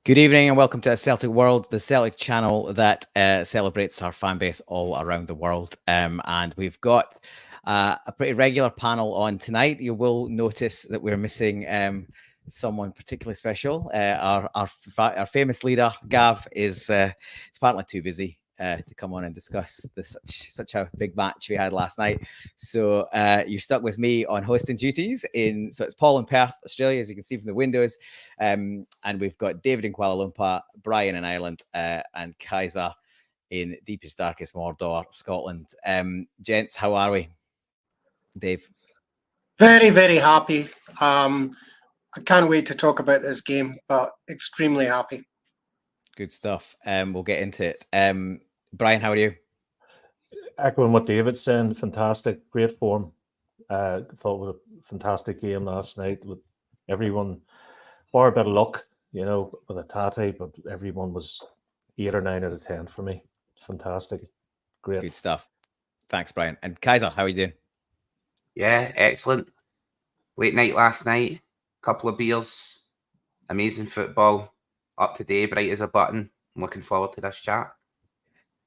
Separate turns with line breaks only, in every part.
Good evening and welcome to Celtic World, the Celtic channel that celebrates our fan base all around the world. And we've got a pretty regular panel on tonight. You will notice that we're missing someone particularly special. Our famous leader, Gav, is apparently too busy to come on and discuss such a big match we had last night. So you're stuck with me on hosting duties. So it's Paul in Perth, Australia, as you can see from the windows. And we've got David in Kuala Lumpur, Brian in Ireland, and Kaiser in deepest, darkest Mordor, Scotland. Gents, how are we? Dave?
Very, very happy. I can't wait to talk about this game, but extremely happy.
Good stuff. We'll get into it. Brian, how are you?
Echoing what David's saying, fantastic, great form. Thought it was a fantastic game last night with everyone, bar a bit of luck, with a Tate, but everyone was 8 or 9 out of 10 for me. Fantastic. Great.
Good stuff. Thanks, Brian. And Kaiser, how are you doing?
Yeah, excellent. Late night last night, couple of beers, amazing football, up to date, bright as a button. I'm looking forward to this chat.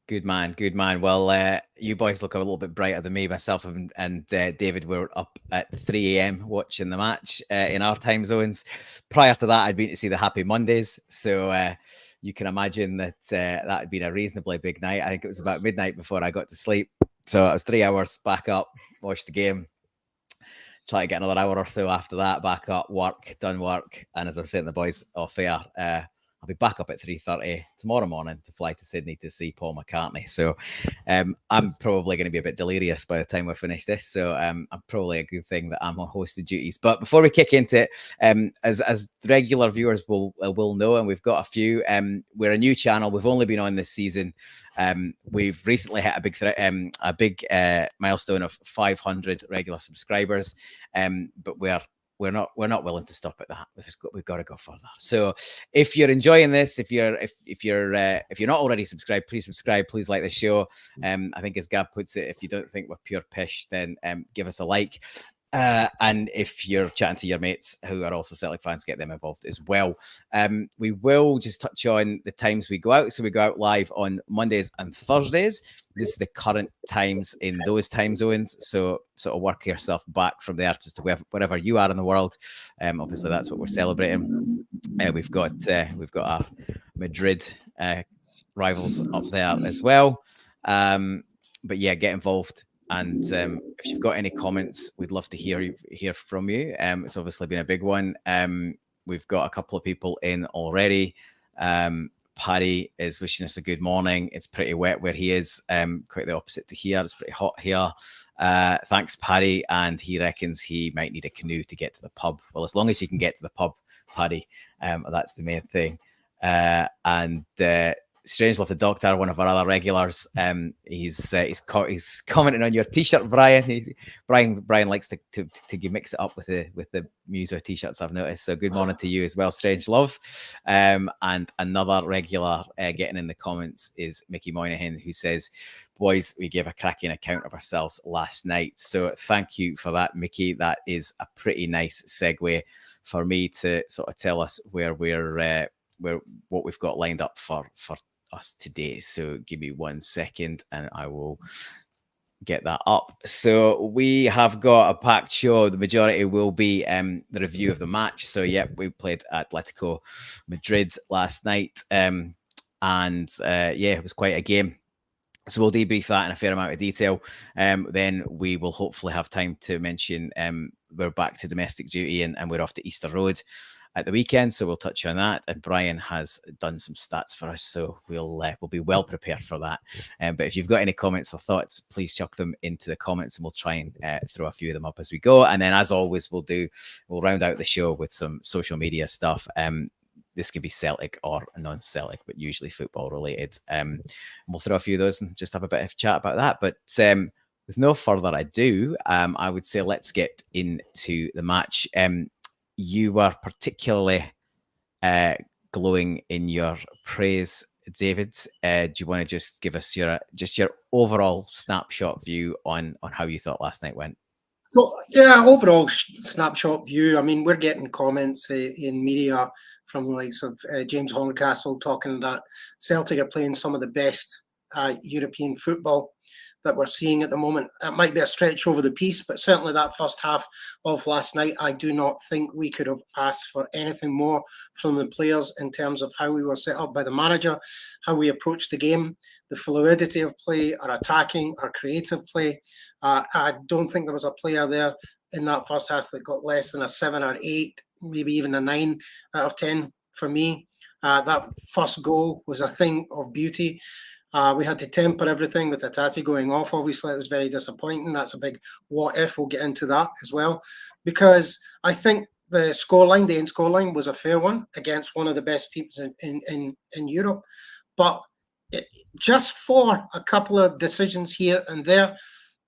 Good man, good man. Well, you boys look a little bit brighter than me. Myself and David were up at 3 a.m. watching the match in our time zones. Prior to that, I'd been to see the Happy Mondays. So you can imagine that that had been a reasonably big night. I think it was about midnight before I got to sleep. So it was 3 hours back up, watched the game, try to get another hour or so after that, back up, done work. And as I was saying to the boys off air, I'll be back up at 3:30 tomorrow morning to fly to Sydney to see Paul McCartney. So I'm probably going to be a bit delirious by the time we finish this. So I'm probably a good thing that I'm on hosted duties. But before we kick into it, as regular viewers will know, and we've got a few, we're a new channel. We've only been on this season. We've recently hit a big milestone of 500 regular subscribers, but we're not willing to stop at that. We've got to go further. So if you're enjoying this, if you're not already subscribed, please subscribe. Please like the show. I think as Gab puts it, if you don't think we're pure pish, then give us a like. And if you're chatting to your mates who are also Celtic fans, get them involved as well. We will just touch on the times we go out. So we go out live on Mondays and Thursdays. This is the current times in those time zones. So sort of work yourself back from there just to wherever you are in the world. Obviously, that's what we're celebrating. We've got our Madrid rivals up there as well. But yeah, get involved. And if you've got any comments, we'd love to hear from you. It's obviously been a big one. We've got a couple of people in already. Paddy is wishing us a good morning. It's pretty wet where he is. Quite the opposite to here. It's pretty hot here. Thanks, Paddy. And he reckons he might need a canoe to get to the pub. Well, as long as you can get to the pub, Paddy, that's the main thing. And Strangelove the Doctor, one of our other regulars, he's commenting on your t-shirt, Brian. Brian likes to mix it up with the Muso t-shirts, I've noticed. So good morning to you as well, Strangelove. And another regular getting in the comments is Mickey Moynihan, who says, boys, we gave a cracking account of ourselves last night. So thank you for that, Mickey. That is a pretty nice segue for me to sort of tell us what we've got lined up for us today. So give me 1 second and I will get that up. So we have got a packed show. The majority will be the review of the match. So yep, we played Atletico Madrid last night. And yeah, it was quite a game. So we'll debrief that in a fair amount of detail. Then we will hopefully have time to mention we're back to domestic duty and we're off to Easter Road at the weekend, so we'll touch on that. And Brian has done some stats for us, so we'll be well prepared for that. But if you've got any comments or thoughts, please chuck them into the comments, and we'll try and throw a few of them up as we go. And then, as always, we'll round out the show with some social media stuff. This could be Celtic or non-Celtic, but usually football related. We'll throw a few of those and just have a bit of chat about that. But with no further ado, I would say let's get into the match. You were particularly glowing in your praise, David. Do you want to just give us your overall snapshot view on how you thought last night went?
So yeah, overall snapshot view. I mean, we're getting comments in media from the likes of James Horncastle talking that Celtic are playing some of the best European football that we're seeing at the moment. It might be a stretch over the piece, but certainly that first half of last night, I do not think we could have asked for anything more from the players in terms of how we were set up by the manager, how we approached the game, the fluidity of play, our attacking, our creative play. I don't think there was a player there in that first half that got less than a 7 or 8, maybe even a 9 out of 10 for me. That first goal was a thing of beauty. We had to temper everything with Hatate going off. Obviously, it was very disappointing. That's a big what if. We'll get into that as well. Because I think the end scoreline was a fair one against one of the best teams in Europe. But just for a couple of decisions here and there,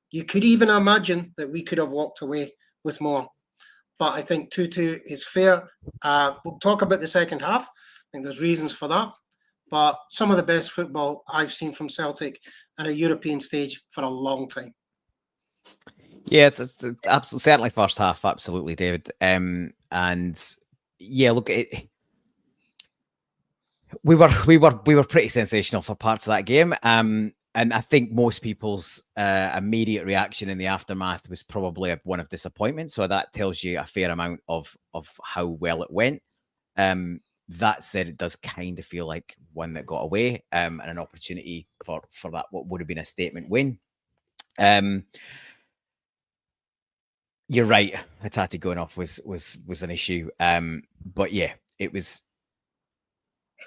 you could even imagine that we could have walked away with more. But I think 2-2 is fair. We'll talk about the second half. I think there's reasons for that. But some of the best football I've seen from Celtic on a European stage for a long time.
Yeah, it's absolutely, certainly first half, absolutely, David. And yeah, look, we were pretty sensational for parts of that game. And I think most people's immediate reaction in the aftermath was probably one of disappointment. So that tells you a fair amount of how well it went. That said, it does kind of feel like one that got away, and an opportunity for that what would have been a statement win. You're right, Hatate going off was an issue. But yeah, it was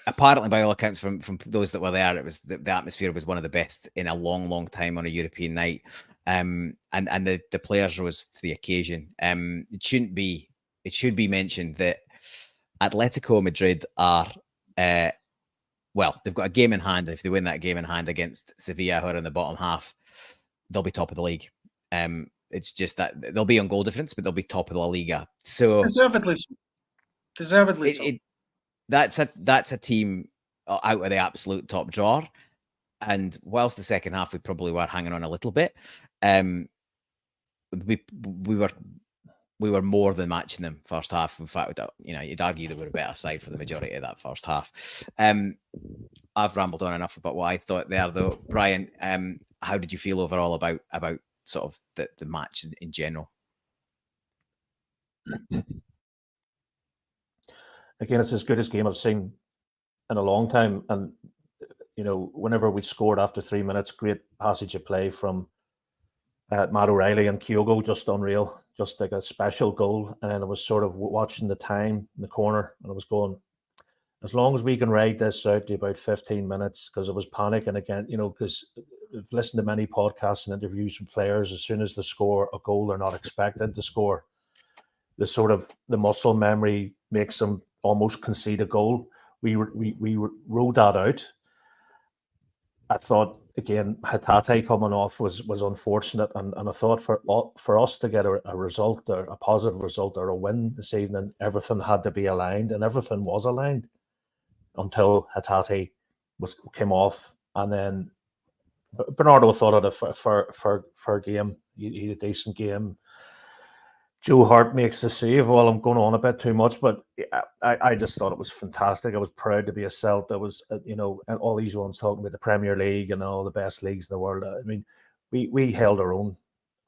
apparently, by all accounts, from those that were there, it was the atmosphere was one of the best in a long time on a European night. And the players rose to the occasion. It should be mentioned that Atletico Madrid are, well, they've got a game in hand. If they win that game in hand against Sevilla, who are in the bottom half, they'll be top of the league. It's just that they'll be on goal difference, but they'll be top of the La Liga. So
deservedly so.
That's a team out of the absolute top drawer. And whilst the second half we probably were hanging on a little bit, we were more than matching them first half. In fact, you'd argue they were a better side for the majority of that first half. I've rambled on enough about what I thought there, though. Brian, how did you feel overall about sort of the match in general?
Again, it's as good as game I've seen in a long time. And, whenever we scored after 3 minutes, great passage of play from Matt O'Reilly and Kyogo, just unreal, just like a special goal. And I was sort of watching the time in the corner, and I was going, as long as we can ride this out to about 15 minutes, because I was panicking again, because I've listened to many podcasts and interviews with players. As soon as they score a goal they're not expected to score, the muscle memory makes them almost concede a goal. We rode that out. I thought, again, Hatate coming off was unfortunate, and I thought for us to get a result, or a positive result, or a win this evening, everything had to be aligned, and everything was aligned until Hatate came off, and then Bernardo thought it for game. He had a decent game. Joe Hart makes the save. Well, I'm going on a bit too much, but I just thought it was fantastic. I was proud to be a Celt. I was, and all these ones talking about the Premier League and all the best leagues in the world. I mean, we held our own,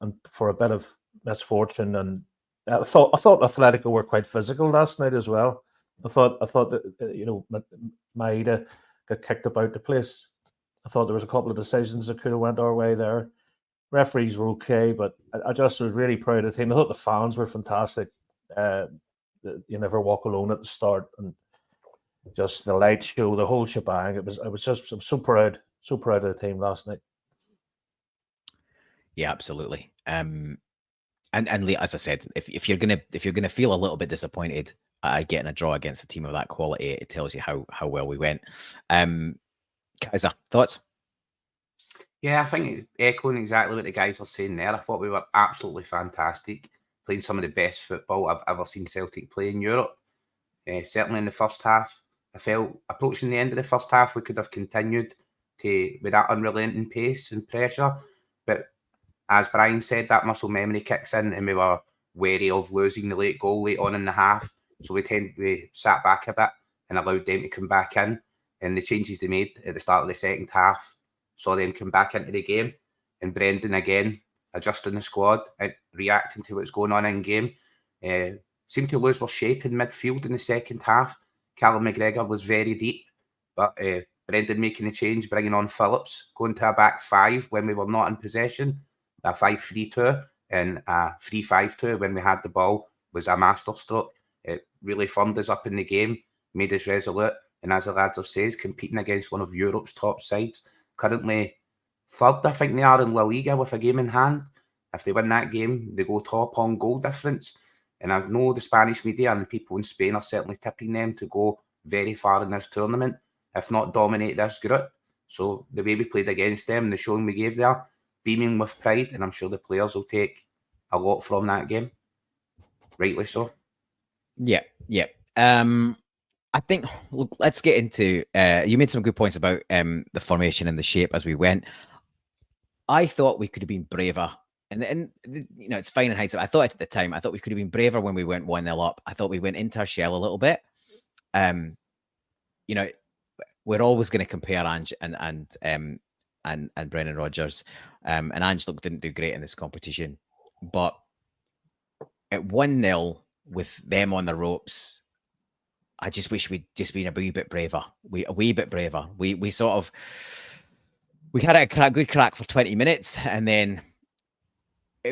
and for a bit of misfortune, and I thought Atletico were quite physical last night as well. I thought that Maeda got kicked about the place. I thought there was a couple of decisions that could have went our way there. Referees were okay, but I just was really proud of the team. I thought the fans were fantastic. You never walk alone at the start, and just the light show, the whole shebang. I'm so proud of the team last night.
Yeah, absolutely. And as I said, if you're gonna feel a little bit disappointed getting a draw against a team of that quality, it tells you how well we went. Kaiser, thoughts?
Yeah, I think echoing exactly what the guys are saying there. I thought we were absolutely fantastic, playing some of the best football I've ever seen Celtic play in Europe. Certainly in the first half, I felt approaching the end of the first half, we could have continued with that unrelenting pace and pressure. But as Brian said, that muscle memory kicks in, and we were wary of losing the late goal late on in the half. So we sat back a bit and allowed them to come back in. And the changes they made at the start of the second half saw them come back into the game. And Brendan, again, adjusting the squad and reacting to what's going on in game. Seemed to lose their shape in midfield in the second half. Callum McGregor was very deep, but Brendan making the change, bringing on Phillips, going to a back five when we were not in possession, a 5-3-2 and a 3-5-2 when we had the ball was a masterstroke. It really firmed us up in the game, made us resolute, and as the lads have said, competing against one of Europe's top sides. Currently third, I think they are in La Liga with a game in hand. If they win that game, they go top on goal difference. And I know the Spanish media and the people in Spain are certainly tipping them to go very far in this tournament, if not dominate this group. So the way we played against them, the showing we gave there, beaming with pride, and I'm sure the players will take a lot from that game. Rightly so.
Yeah. I think, look, let's get into, you made some good points about the formation and the shape as we went. I thought we could have been braver. And you know, it's fine in hindsight. I thought at the time, I thought we could have been braver when we went 1-0 up. I thought we went into our shell a little bit. You know, we're always going to compare Ange and Brendan Rodgers. And Ange, look, didn't do great in this competition. But at 1-0 with them on the ropes, I just wish we'd just been a wee bit braver. We sort of, we had a good crack for 20 minutes, and then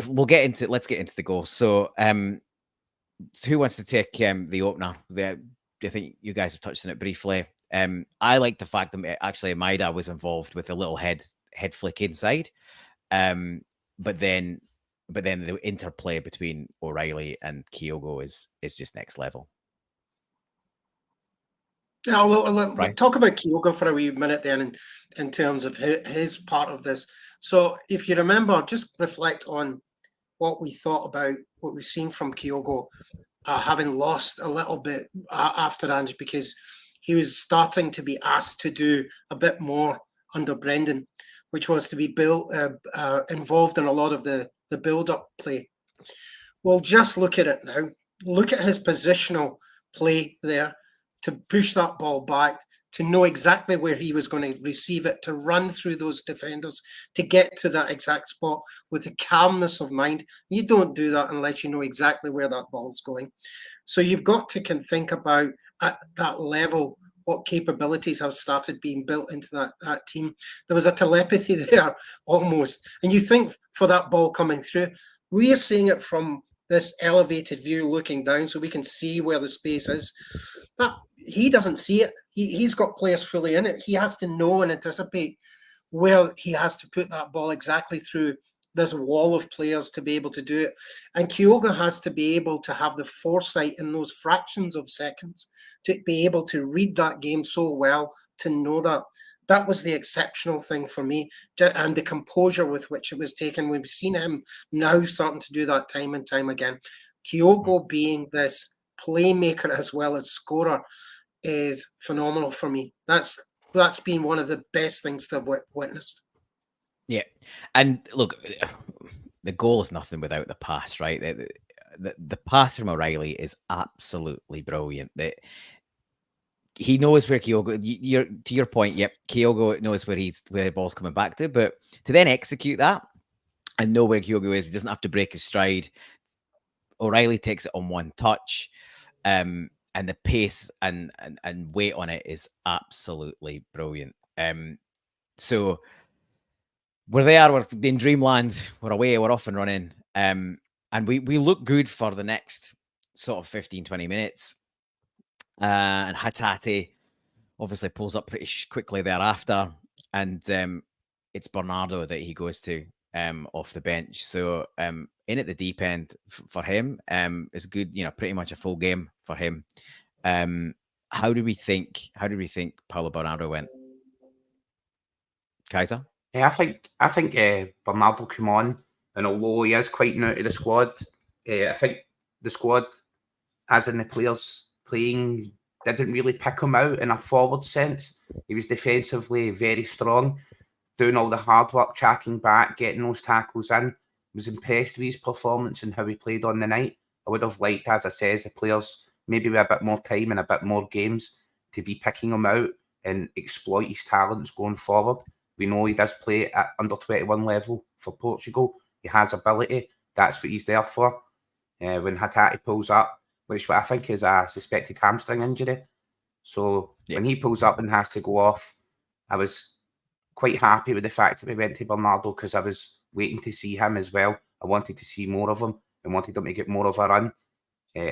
let's get into the goal. So, who wants to take the opener? I think you guys have touched on it briefly. I like the fact that actually Maida was involved with a little head flick inside, but then the interplay between O'Reilly and Kyogo is just next level.
Yeah, we'll talk about Kyogo for a wee minute then in terms of his part of this. So if you remember, just reflect on what we thought about what we've seen from Kyogo, having lost a little bit after Ange, because he was starting to be asked to do a bit more under Brendan, which was to be involved in a lot of the build-up play. Well, just look at it now. Look at his positional play there, to push that ball back, to know exactly where he was going to receive it, to run through those defenders, to get to that exact spot with a calmness of mind. You don't do that unless you know exactly where that ball's going. So you've got to think about at that level what capabilities have started being built into that team. There was a telepathy there almost. And you think for that ball coming through, we are seeing it from this elevated view looking down so we can see where the space is. But he doesn't see it. He's got players fully in it. He has to know and anticipate where he has to put that ball exactly through this wall of players to be able to do it. And Kyogo has to be able to have the foresight in those fractions of seconds to be able to read that game so well, to know that. That was the exceptional thing for me, and the composure with which it was taken. We've seen him now starting to do that time and time again. Kyogo being this playmaker as well as scorer is phenomenal for me. That's been one of the best things to have witnessed.
Yeah, and look, the goal is nothing without the pass, right? The pass from O'Reilly is absolutely brilliant. He knows where Kyogo. To your point, yep, Kyogo knows where the ball's coming back to, but to then execute that and know where Kyogo is, he doesn't have to break his stride. O'Reilly takes it on one touch, and the pace and weight on it is absolutely brilliant. So we're there, we're in dreamland, we're away, we're off and running, and we look good for the next sort of 15-20 minutes. And Hatate obviously pulls up pretty quickly thereafter, and it's Bernardo that he goes to off the bench. So in at the deep end for him is good. You know, pretty much a full game for him. How do we think Paulo Bernardo went? Kaiser?
Yeah, I think Bernardo came on, and although he is quite new to the squad, I think the squad, as in the players playing, didn't really pick him out in a forward sense. He was defensively very strong, doing all the hard work, tracking back, getting those tackles in. Was impressed with his performance and how he played on the night. I would have liked, as I said, the players maybe with a bit more time and a bit more games to be picking him out and exploit his talents going forward. We know he does play at under 21 level for Portugal. He has ability. That's what he's there for. When Hatate pulls up, which I think is a suspected hamstring injury. So when he pulls up and has to go off, I was quite happy with the fact that we went to Bernardo, because I was waiting to see him as well. I wanted to see more of him and wanted him to get more of a run.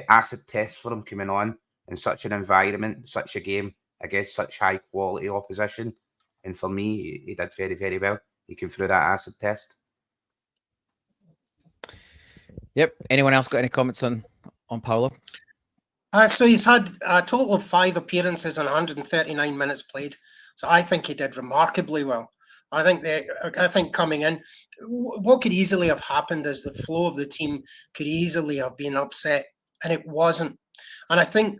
Acid test for him coming on in such an environment, such a game, against such high quality opposition. And for me, he did very, very well. He came through that acid test.
Yep. Anyone else got any comments on Paulo?
So he's had a total of 5 appearances and 139 minutes played. So I think he did remarkably well. I think coming in, what could easily have happened is the flow of the team could easily have been upset, and it wasn't. And I think,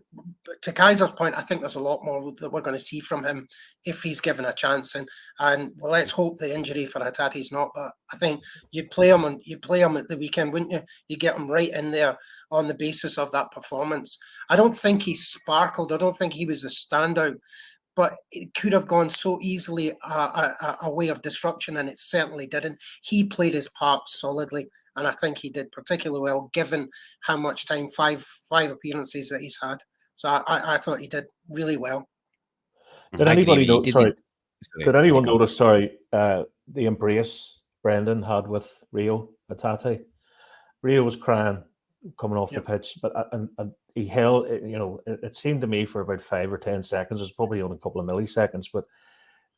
to Kaiser's point, I think there's a lot more that we're going to see from him if he's given a chance. And well, let's hope the injury for Hatate's not. But I think you'd play him at the weekend, wouldn't you? You get him right in there on the basis of that performance. I don't think he sparkled. I don't think he was a standout. But it could have gone so easily a way of disruption, and it certainly didn't. He played his part solidly, and I think he did particularly well, given how much time, five appearances that he's had. So I thought he did really well.
Did anybody know? Did anyone notice? The embrace Brendan had with Rio Hatate. Rio was crying coming off the pitch, but and he held, it seemed to me for about 5 or 10 seconds. It was probably only a couple of milliseconds, but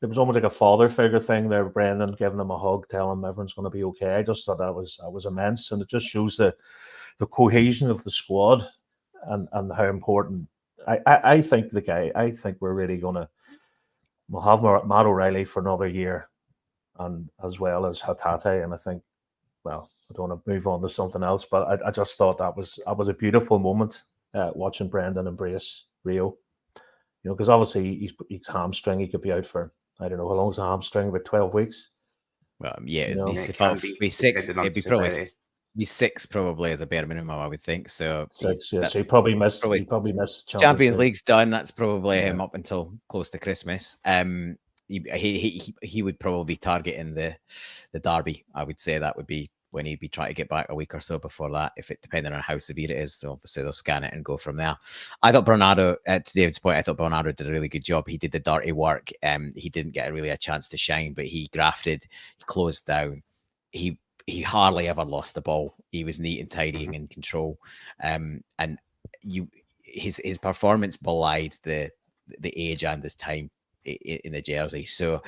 it was almost like a father figure thing there. Brendan giving him a hug, telling him everyone's going to be okay. I just thought that was immense, and it just shows the cohesion of the squad and how important. I think we're really we'll have Matt O'Reilly for another year, and as well as Hatate, and I think, well, I don't want to move on to something else, but I just thought that was a beautiful moment, watching Brendan embrace Rio. Because obviously he's hamstring. He could be out for, I don't know, how long is a hamstring? About 12 weeks?
Well, yeah, it'd be 6. It'd be probably be 6 probably as a bare minimum, I would think. So
6, yeah. So he probably missed
Champions League's done. That's probably him up until close to Christmas. He would probably be targeting the derby. I would say that would be when he'd be trying to get back a week or so before that, if it depending on how severe it is. So obviously they'll scan it and go from there. I thought Bernardo, to David's point, I thought Bernardo did a really good job. He did the dirty work. He didn't get really a chance to shine, but he grafted, he closed down. He hardly ever lost the ball. He was neat and tidy and in control. And his performance belied the age and his time in the jersey. So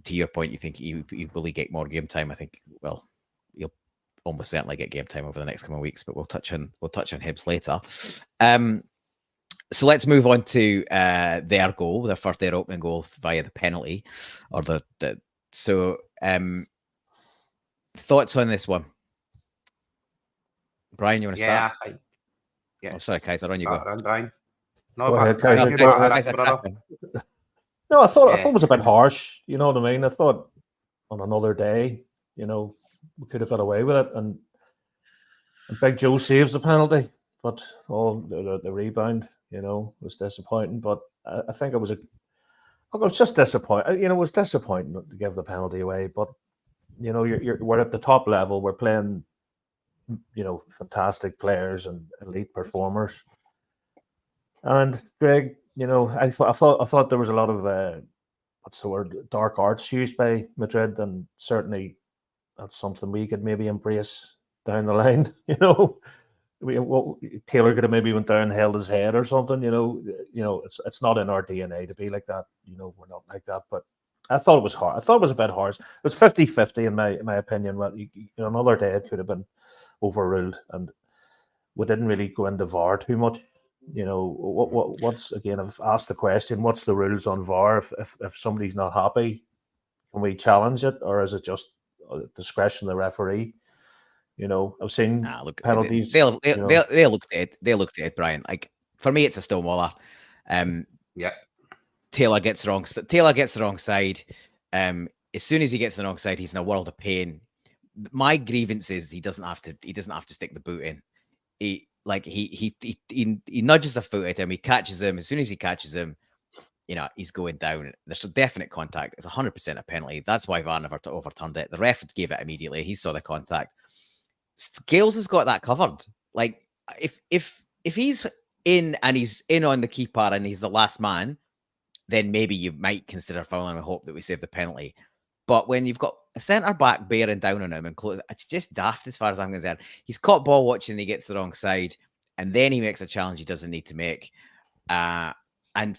to your point, you think you will get more game time? I think, well, you'll almost certainly get game time over the next couple of weeks, but we'll touch on Hibs later. So let's move on to their goal, their opening goal via the penalty, or thoughts on this one, Brian? You want to start?
Yeah.
Oh, sorry, Kaiser, on you go.
Brian. No,
go ahead,
Kaiser.
No, I thought it was a bit harsh. You know what I mean? I thought on another day, we could have got away with it, and Big Joe saves the penalty, but the rebound, was disappointing. But I think it was just disappointing. It was disappointing to give the penalty away. But we're at the top level. We're playing, fantastic players and elite performers. And Greg, I thought there was a lot of what's the word, dark arts used by Madrid, and certainly that's something we could maybe embrace down the line. Taylor could have maybe went down and held his head or something. It's not in our DNA to be like that. We're not like that. But I thought it was hard. I thought it was a bit harsh. It was 50-50 in my opinion. Well, another day it could have been overruled, and we didn't really go into VAR too much. What's again? I've asked the question: what's the rules on VAR? If somebody's not happy, can we challenge it, or is it just discretion of the referee? I've seen penalties.
They looked at it, Brian. Like, for me, it's a stonewaller. Taylor gets the wrong side. As soon as he gets the wrong side, he's in a world of pain. My grievance is he doesn't have to stick the boot in. like he nudges a foot at him, he catches him. As soon as he catches him, he's going down. There's a definite contact. It's 100% a penalty. That's why VAR never overturned it. The ref gave it immediately. He saw the contact. Scales has got that covered. Like if he's in and he's in on the keeper and he's the last man, then maybe you might consider fouling and hope that we save the penalty. But when you've got a centre back bearing down on him and close, it's just daft as far as I'm concerned. He's caught ball watching, and he gets the wrong side, and then he makes a challenge he doesn't need to make. And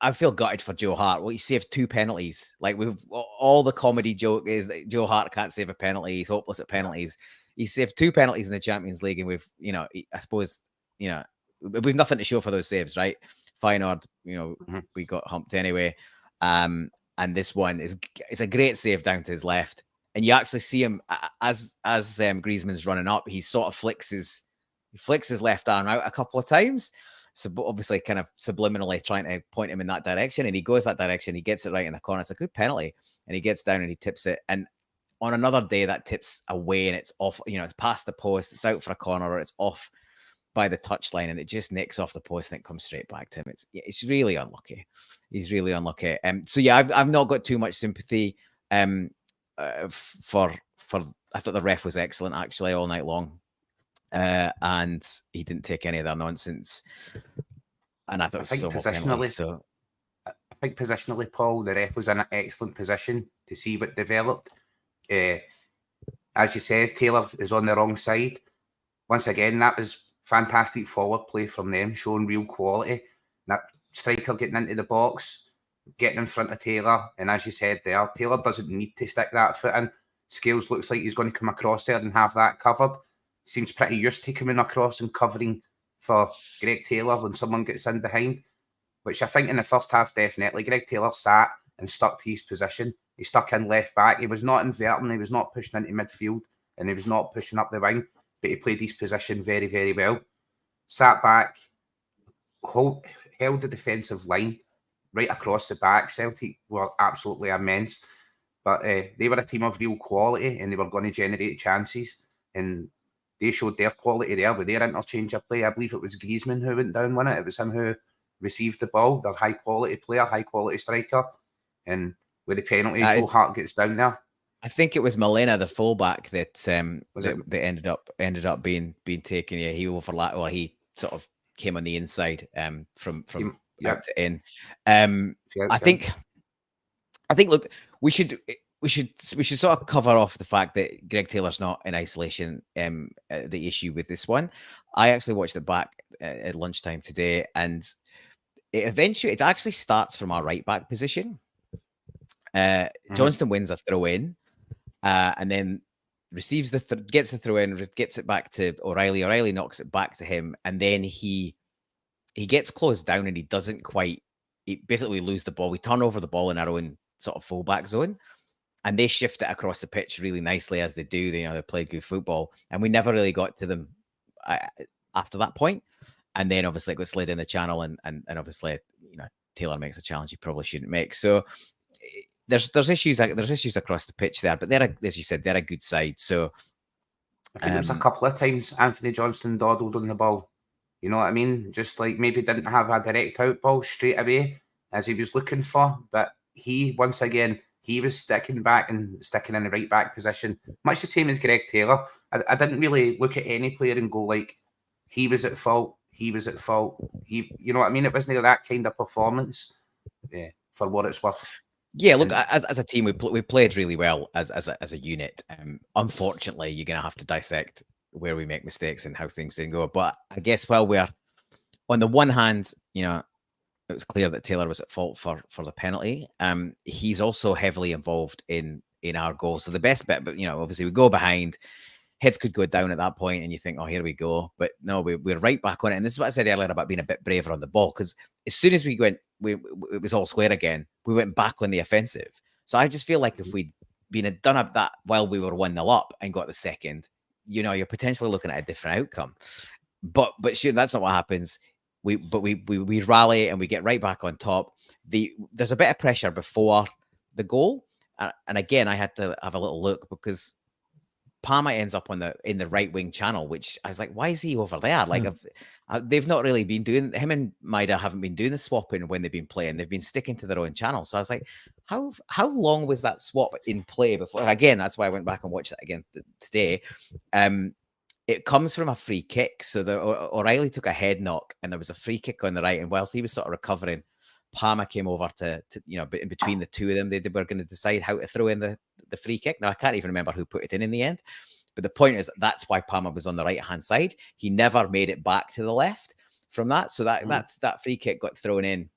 I feel gutted for Joe Hart. Well, he saved 2 penalties. Like, we've all the comedy joke is that Joe Hart can't save a penalty. He's hopeless at penalties. He saved 2 penalties in the Champions League, and we've, I suppose, we've nothing to show for those saves, right? Feyenoord, we got humped anyway. And this one is a great save down to his left, and you actually see him as Griezmann's running up. He sort of flicks his left arm out a couple of times. So obviously kind of subliminally trying to point him in that direction, and he goes that direction. He gets it right in the corner. It's a good penalty, and he gets down and he tips it. And on another day, that tips away and it's off. It's past the post. It's out for a corner, or it's off by the touchline, and it just nicks off the post and it comes straight back to him. It's really unlucky. He's really unlucky. So yeah, I've not got too much sympathy for. I thought the ref was excellent actually all night long. And he didn't take any of their nonsense. And I thought it was so penalty. So
I think positionally, Paul, the ref was in an excellent position to see what developed. As you says, Taylor is on the wrong side. Once again, that was fantastic forward play from them, showing real quality. That striker getting into the box, getting in front of Taylor, and as you said there, Taylor doesn't need to stick that foot in. Scales looks like he's going to come across there and have that covered. Seems pretty used to coming across and covering for Greg Taylor when someone gets in behind, which I think in the first half, definitely, Greg Taylor sat and stuck to his position. He stuck in left back. He was not inverting. He was not pushing into midfield, and he was not pushing up the wing, but he played his position very, very well. Sat back, held the defensive line right across the back. Celtic were absolutely immense, but they were a team of real quality, and they were going to generate chances, and they showed their quality there with their interchange of play. I believe it was Griezmann who went down with it. It was him who received the ball. Their high-quality player, high-quality striker. And with the penalty, Joe Hart gets down there.
I think it was Molina, the fullback, that ended up being taken. Yeah, he overlapped. Well, he sort of came on the inside from out to in. I think. Look, we should sort of cover off the fact that Greg Taylor's not in isolation. The issue with this one, I actually watched it back at lunchtime today, and it actually starts from our right back position. Johnston wins a throw in, and then receives gets the throw in, gets it back to O'Reilly. O'Reilly knocks it back to him, and then he gets closed down, and he doesn't quite. Basically, we lose the ball. We turn over the ball in our own sort of fullback zone. And they shift it across the pitch really nicely as they do. They play good football, and we never really got to them after that point. And then obviously it got slid in the channel, and obviously Taylor makes a challenge he probably shouldn't make. So there's issues across the pitch there, but as you said, they're a good side. So
I think it was a couple of times Anthony Johnston dawdled on the ball. You know what I mean? Just like maybe didn't have a direct out ball straight away as he was looking for, but he once again. He was sticking in the right back position, much the same as Greg Taylor. I didn't really look at any player and go like, he was at fault. You know what I mean? It wasn't that kind of performance, for what it's worth.
Yeah, look, as a team, we played really well as a unit. Unfortunately, you're going to have to dissect where we make mistakes and how things didn't go. But I guess while we're on the one hand, it was clear that Taylor was at fault for the penalty. He's also heavily involved in our goal. So the best bit, but obviously we go behind, heads could go down at that point, and you think, oh, here we go. But no, we're right back on it. And this is what I said earlier about being a bit braver on the ball, because as soon as we went, it was all square again. We went back on the offensive. So I just feel like if we'd done up that while we were 1-0 up and got the second, you're potentially looking at a different outcome. But sure, that's not what happens. We rally and we get right back on top. There's a bit of pressure before the goal, and again I had to have a little look, because Palmer ends up in the right wing channel, which I was like, why is he over there? Like, they've not really been doing, him and Maida haven't been doing the swapping when they've been playing. They've been sticking to their own channel. So I was like, how long was that swap in play before? Again, that's why I went back and watched that again today. It comes from a free kick. So O'Reilly took a head knock, and there was a free kick on the right. And whilst he was sort of recovering, Palmer came over to in between the two of them, they were going to decide how to throw in the free kick. Now, I can't even remember who put it in the end. But the point is, that's why Palmer was on the right-hand side. He never made it back to the left from that. So that free kick got thrown in,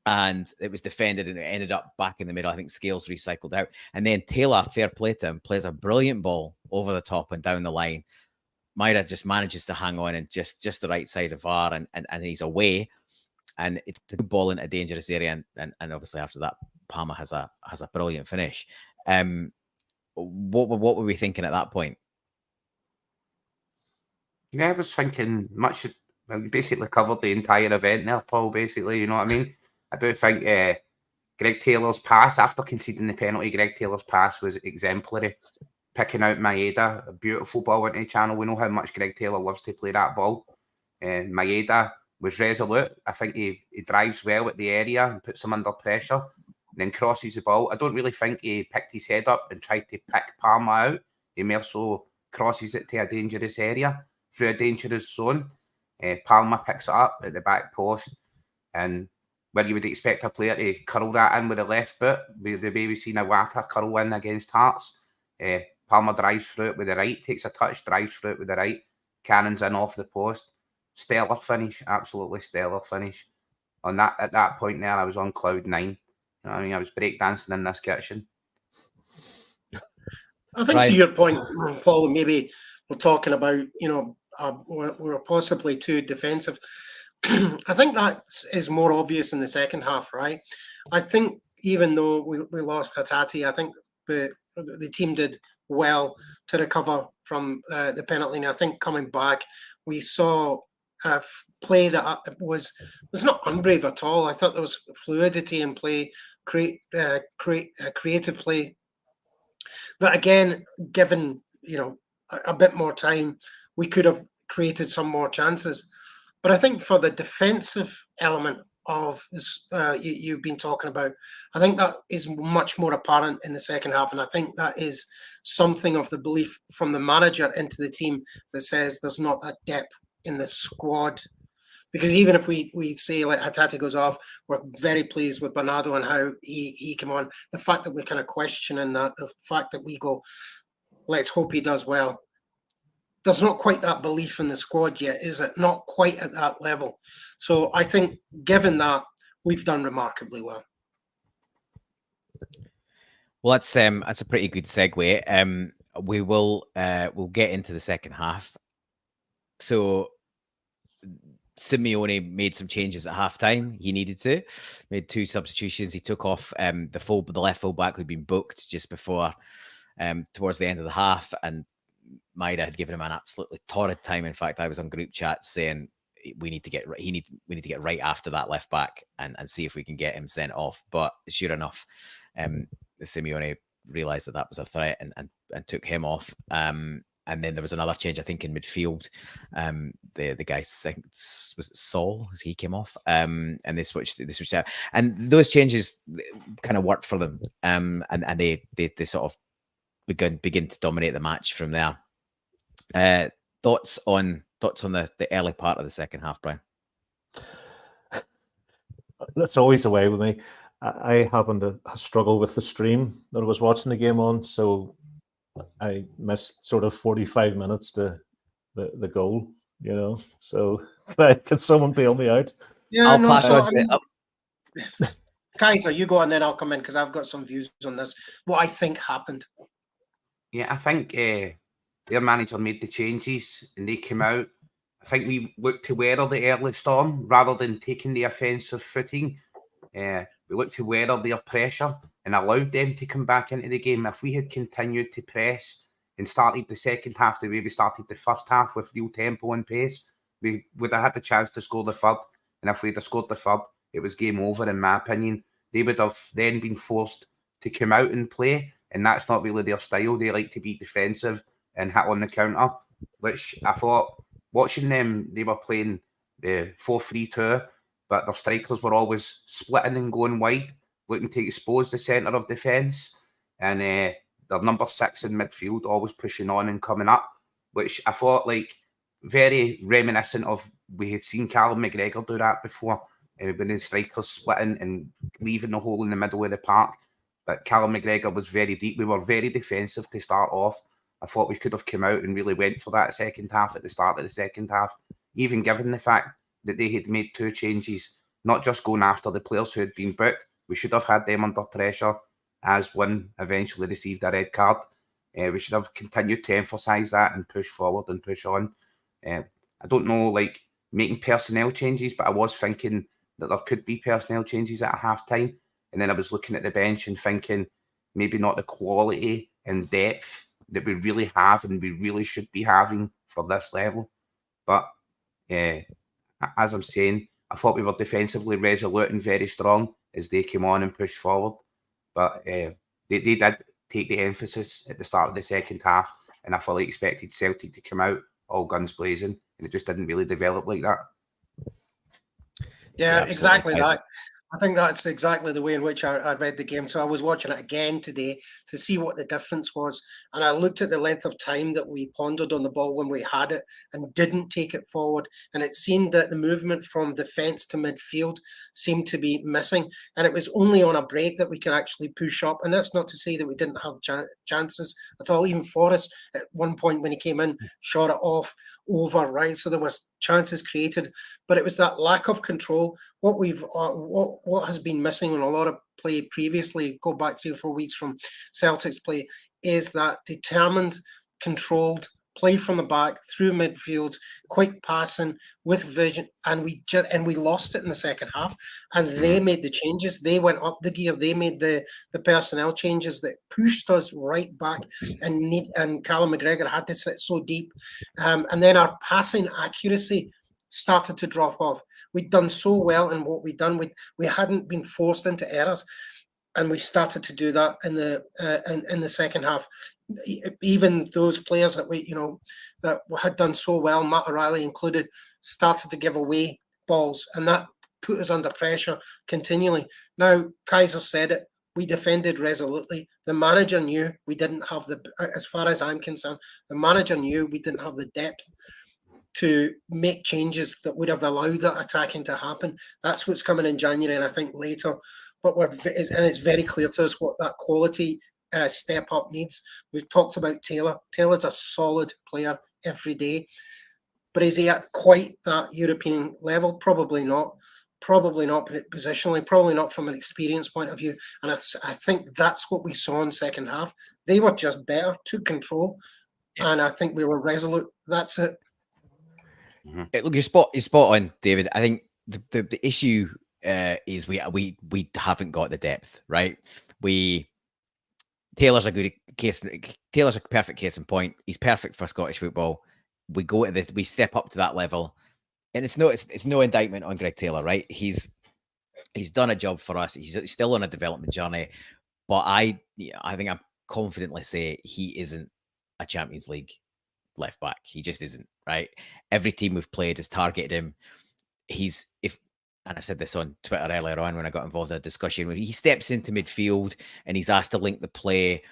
and it was defended, and it ended up back in the middle. I think Scales recycled out. And then Taylor, fair play to him, plays a brilliant ball over the top and down the line. Maida just manages to hang on and just the right side of VAR, and he's away. And it's a good ball into a dangerous area. And obviously after that, Palmer has a brilliant finish. What were we thinking at that point?
Yeah, I was thinking we basically covered the entire event there, Paul, basically, you know what I mean? I do think Greg Taylor's pass, after conceding the penalty, Greg Taylor's pass was exemplary. Picking out Maeda, a beautiful ball into the channel. We know how much Greg Taylor loves to play that ball. And Maeda was resolute. I think he drives well at the area and puts him under pressure, and then crosses the ball. I don't really think he picked his head up and tried to pick Palmer out. He more so crosses it to a dangerous area through a dangerous zone. Palmer picks it up at the back post, and where you would expect a player to curl that in with the left foot, the way we've seen Iwata curl in against Hearts. Palmer drives through it with the right, takes a touch, drives through it with the right, cannons in off the post. Stellar finish, absolutely stellar finish. At that point there, I was on cloud 9. You know what I mean? I was breakdancing in this kitchen.
I think to your point, Paul, maybe we're talking about, we're possibly too defensive. I think that is more obvious in the second half, right? I think even though we lost Hatate, I think the team did well to recover from the penalty. And I think coming back, we saw play that was not unbrave at all. I thought there was fluidity in play, creative play. That again, given a bit more time, we could have created some more chances. But I think for the defensive element of this, you've been talking about, I think that is much more apparent in the second half, and I think that is something of the belief from the manager into the team that says there's not that depth in the squad. Because even if we say like Hatate goes off, we're very pleased with Bernardo and how he came on. The fact that we're kind of questioning that, the fact that we go, let's hope he does well. There's not quite that belief in the squad yet, is it? Not quite at that level. So I think given that, we've done remarkably well.
Well, that's a pretty good segue. We'll get into the second half. So Simeone made some changes at halftime. He needed to. Made 2 substitutions. He took off the left fullback who'd been booked just before towards the end of the half, and Maida had given him an absolutely torrid time. In fact, I was on group chat saying we need to get right after that left back and see if we can get him sent off. But sure enough, Simeone realised that was a threat and took him off. And then there was another change, I think, in midfield. The guy, was it Saul? He came off, and they switched out. And those changes kind of worked for them, and they sort of begin to dominate the match from there. Thoughts on the early part of the second half, Brian?
That's always the way with me. I happened to struggle with the stream that I was watching the game on, so I missed sort of 45 minutes to the goal, So can someone bail me out?
Yeah, I'll pass on. Kaiser, you go and then I'll come in because I've got some views on this. What I think happened.
Yeah, I think their manager made the changes and they came out. I think we looked to weather the early storm rather than taking the offensive footing. We looked to weather their pressure and allowed them to come back into the game. If we had continued to press and started the second half the way we started the first half with real tempo and pace, we would have had the chance to score the third. And if we'd have scored the third, it was game over, in my opinion. They would have then been forced to come out and play, and that's not really their style. They like to be defensive and hit on the counter, which I thought, watching them, they were playing the 4-3-2, but their strikers were always splitting and going wide, looking to expose the centre of defence, and their number 6 in midfield always pushing on and coming up, which I thought like very reminiscent of, we had seen Callum McGregor do that before, when the strikers splitting and leaving the hole in the middle of the park. But Callum McGregor was very deep. We were very defensive to start off. I thought we could have come out and really went for that second half at the start of the second half, even given the fact that they had made 2 changes, not just going after the players who had been booked. We should have had them under pressure, as one eventually received a red card. We should have continued to emphasise that and push forward and push on. I don't know, like, making personnel changes, but I was thinking that there could be personnel changes at half-time. And then I was looking at the bench and thinking maybe not the quality and depth that we really have and we really should be having for this level. But as I'm saying, I thought we were defensively resolute and very strong as they came on and pushed forward. But they did take the emphasis at the start of the second half, and I fully expected Celtic to come out all guns blazing, and it just didn't really develop like that.
Yeah, exactly that. I think that's exactly the way in which I read the game. So I was watching it again today to see what the difference was. And I looked at the length of time that we pondered on the ball when we had it and didn't take it forward. And it seemed that the movement from defence to midfield seemed to be missing. And it was only on a break that we could actually push up. And that's not to say that we didn't have chances at all. Even Forrest, at one point when he came in, shot it off over, right? So there was chances created, but it was that lack of control. What has been missing in a lot of play previously, go back 3 or 4 weeks from Celtic's play, is that determined, controlled play from the back through midfield, quick passing with vision, and we lost it in the second half. And they made the changes. They went up the gear. They made the personnel changes that pushed us right back. And Callum McGregor had to sit so deep, and then our passing accuracy started to drop off. We'd done so well in what we'd done. We hadn't been forced into errors, and we started to do that in the second half. Even those players that that had done so well, Matt O'Reilly included, started to give away balls, and that put us under pressure continually. Now, Kaiser said it. We defended resolutely. The manager knew we didn't have as far as I'm concerned, the manager knew we didn't have the depth to make changes that would have allowed that attacking to happen. That's what's coming in January, and I think later. But it's very clear to us what that quality step up needs. We've talked about Taylor. Taylor's a solid player every day, but is he at quite that European level? Probably not. Probably not positionally. Probably not from an experience point of view. And I think that's what we saw in second half. They were just better, took control, and I think we were resolute. That's it.
Look, you're spot on, David. I think the issue is we haven't got the depth, right? Taylor's a perfect case in point. He's perfect for Scottish football. We step up to that level, and it's no indictment on Greg Taylor, right? He's done a job for us. He's still on a development journey, but I think I confidently say he isn't a Champions League left back. He just isn't, right? Every team we've played has targeted him. And I said this on Twitter earlier on when I got involved in a discussion, when he steps into midfield and he's asked to link the play,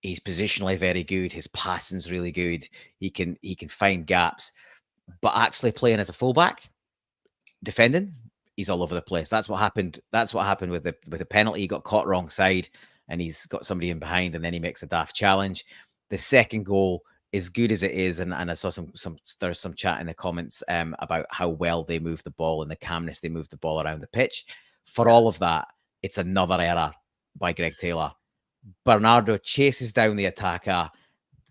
he's positionally very good. His passing's really good. He can find gaps, but actually playing as a fullback, defending, he's all over the place. That's what happened. That's what happened with the penalty. He got caught wrong side, and he's got somebody in behind, and then he makes a daft challenge. The second goal, as good as it is, and I saw there's some chat in the comments about how well they move the ball and the calmness they move the ball around the pitch. For all of that, it's another error by Greg Taylor. Bernardo chases down the attacker.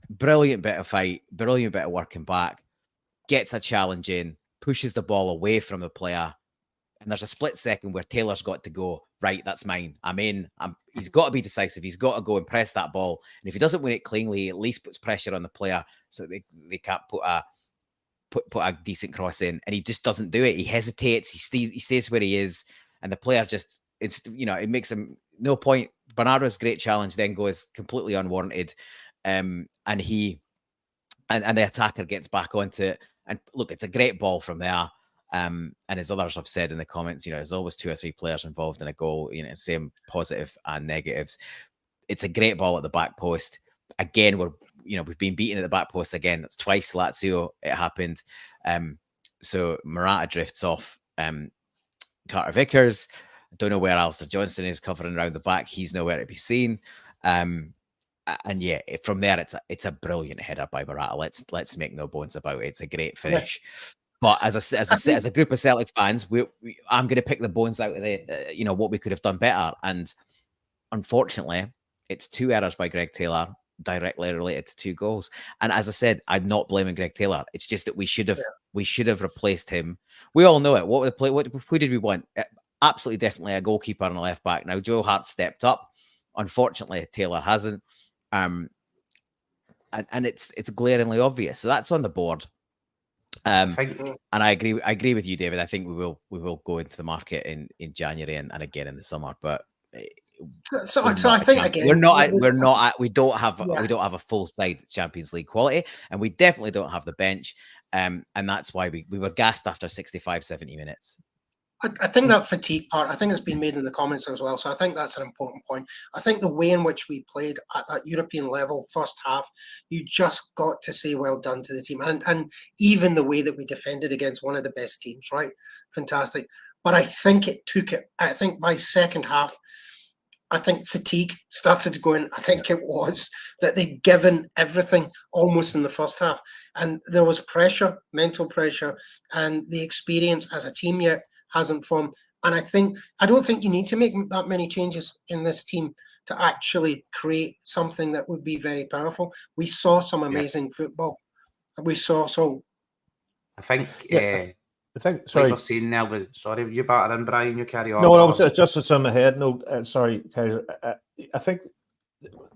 Brilliant bit of fight, brilliant bit of working back. Gets a challenge in, pushes the ball away from the player. And there's a split second where Taylor's got to go, right, that's mine. I'm in. He's got to be decisive. He's got to go and press that ball. And if he doesn't win it cleanly, he at least puts pressure on the player so they can't put a decent cross in. And he just doesn't do it. He hesitates. He stays where he is. And the player just, it makes him no point. Bernardo's great challenge then goes completely unwarranted. And he and the attacker gets back onto it. And look, it's a great ball from there. And as others have said in the comments, there's always 2 or 3 players involved in a goal, same positive and negatives. It's a great ball at the back post. Again, we've been beaten at the back post again. That's twice Lazio it happened. So Morata drifts off Carter Vickers. I don't know where Alistair Johnston is covering around the back. He's nowhere to be seen. And yeah, from there, it's a brilliant header by Morata. Let's make no bones about it. It's a great finish. Yeah. But as a group of Celtic fans, I'm going to pick the bones out of the what we could have done better. And unfortunately, it's 2 errors by Greg Taylor directly related to 2 goals. And as I said, I'm not blaming Greg Taylor. It's just that we should have replaced him. We all know it. Who did we want? Absolutely, definitely a goalkeeper and a left back. Now Joe Hart stepped up. Unfortunately, Taylor hasn't. And it's glaringly obvious. So that's on the board. And I agree with you, David. I think we will go into the market in January and again in the summer. But
so I think again
we don't have a full side Champions League quality, and we definitely don't have the bench. And that's why we were gassed after 65, 70 minutes.
I think that fatigue part, I think it's been made in the comments as well. So I think that's an important point. I think the way in which we played at that European level, first half, you just got to say well done to the team. And even the way that we defended against one of the best teams, right? Fantastic. But I think I think by second half, I think fatigue started to go in. I think it was that they'd given everything almost in the first half. And there was pressure, mental pressure, and the experience as a team yet hasn't formed. And I don't think you need to make that many changes in this team to actually create something that would be very powerful. We saw some amazing football. We saw so.
I think.
Sorry,
we're seeing now. Sorry, you battered in, Brian. You carry on.
No, I was just on my head. No, sorry, Kaiser. I think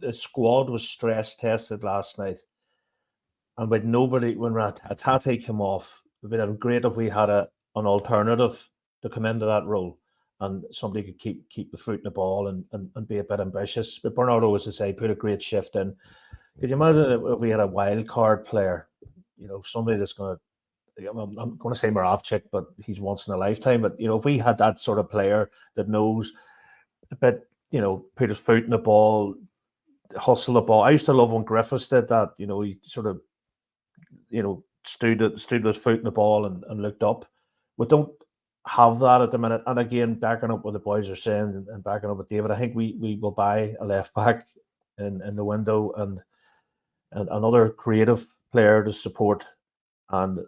the squad was stress tested last night, and with nobody when Tate came off, it would have been great if we had an alternative to come into that role, and somebody could keep the foot in the ball and be a bit ambitious. But Bernardo, as I say, put a great shift in. Could you imagine if we had a wild card player? Somebody that's going to. I'm going to say Moravchik, but he's once in a lifetime. But if we had that sort of player that knows a bit, put his foot in the ball, hustle the ball. I used to love when Griffiths did that. He sort of, stood his foot in the ball and looked up. We don't have that at the minute. And again, backing up what the boys are saying and backing up with David, I think we will buy a left back in the window and another creative player to support. And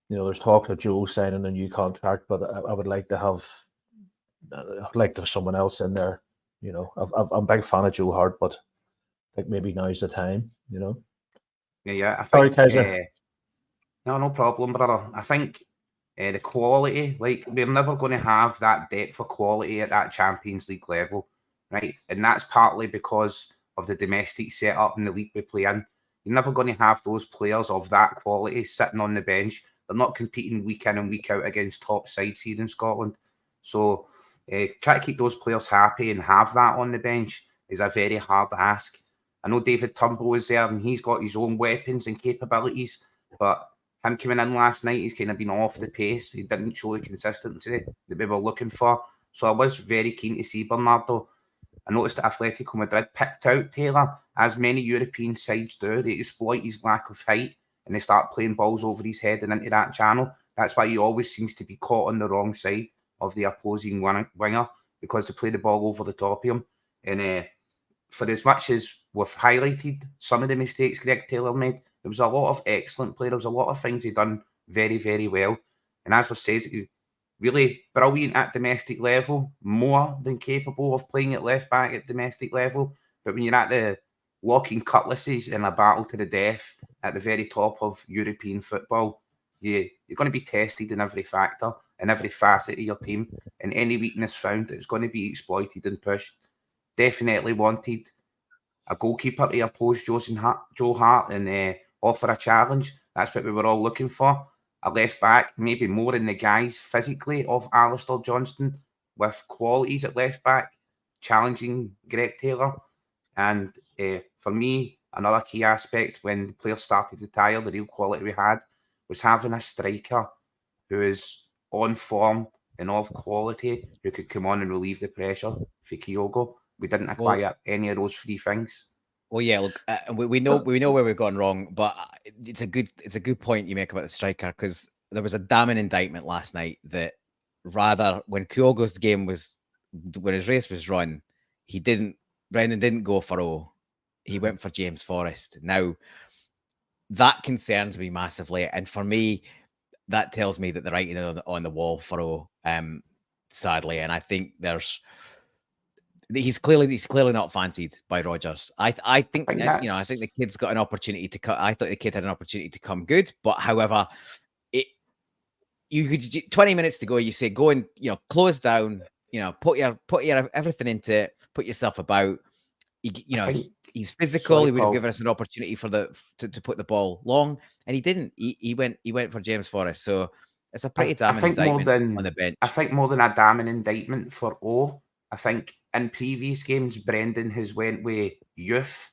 there's talk of Joe signing a new contract, but I would like to have someone else in there. I'm a big fan of Joe Hart, but I think maybe now's the time.
Yeah. I think,
sorry, Kaiser.
No problem, brother. I think the quality, we're never going to have that depth of quality at that Champions League level, right? And that's partly because of the domestic setup and the league we play in. You're never going to have those players of that quality sitting on the bench. They're not competing week in and week out against top sides here in Scotland. So try to keep those players happy and have that on the bench is a very hard ask. I know David Turnbull is there and he's got his own weapons and capabilities, but him coming in last night, he's kind of been off the pace. He didn't show the consistency that we were looking for. So I was very keen to see Bernardo. I noticed that Atletico Madrid picked out Taylor, as many European sides do. They exploit his lack of height and they start playing balls over his head and into that channel. That's why he always seems to be caught on the wrong side of the opposing winger because they play the ball over the top of him. And for as much as we've highlighted some of the mistakes Greg Taylor made, there was a lot of excellent play. There was a lot of things he done very, very well. And as we've said, really brilliant at domestic level, more than capable of playing at left back at domestic level. But when you're at the locking cutlasses in a battle to the death at the very top of European football, you're going to be tested in every factor, in every facet of your team, and any weakness found is going to be exploited and pushed. Definitely wanted a goalkeeper to oppose Joe Hart and offer a challenge. That's what we were all looking for. A left back, maybe more in the guise physically of Alistair Johnston, with qualities at left back, challenging Greg Taylor. And for me, another key aspect when the players started to tire, the real quality we had was having a striker who is on form and of quality, who could come on and relieve the pressure for Kyogo. We didn't acquire any of those three things.
Well, yeah, look, we know where we've gone wrong, but it's a good point you make about the striker, because there was a damning indictment last night that rather when Kyogo's game was, when his race was run, Brendan didn't go for O, he went for James Forrest. Now that concerns me massively, and for me, that tells me that the writing on the wall for O, sadly, and I think he's clearly not fancied by Rodgers. I think I think the kid's got an opportunity to cut. I thought the kid had an opportunity to come good, but however, you could 20 minutes to go. You say go and close down. Put your everything into it. Put yourself about. He's physical. He would have given us an opportunity to put the ball long, and he didn't. He went for James Forrest. So it's a pretty damning indictment on the bench.
I think more than a damning indictment for O, I think in previous games Brendan has went with youth,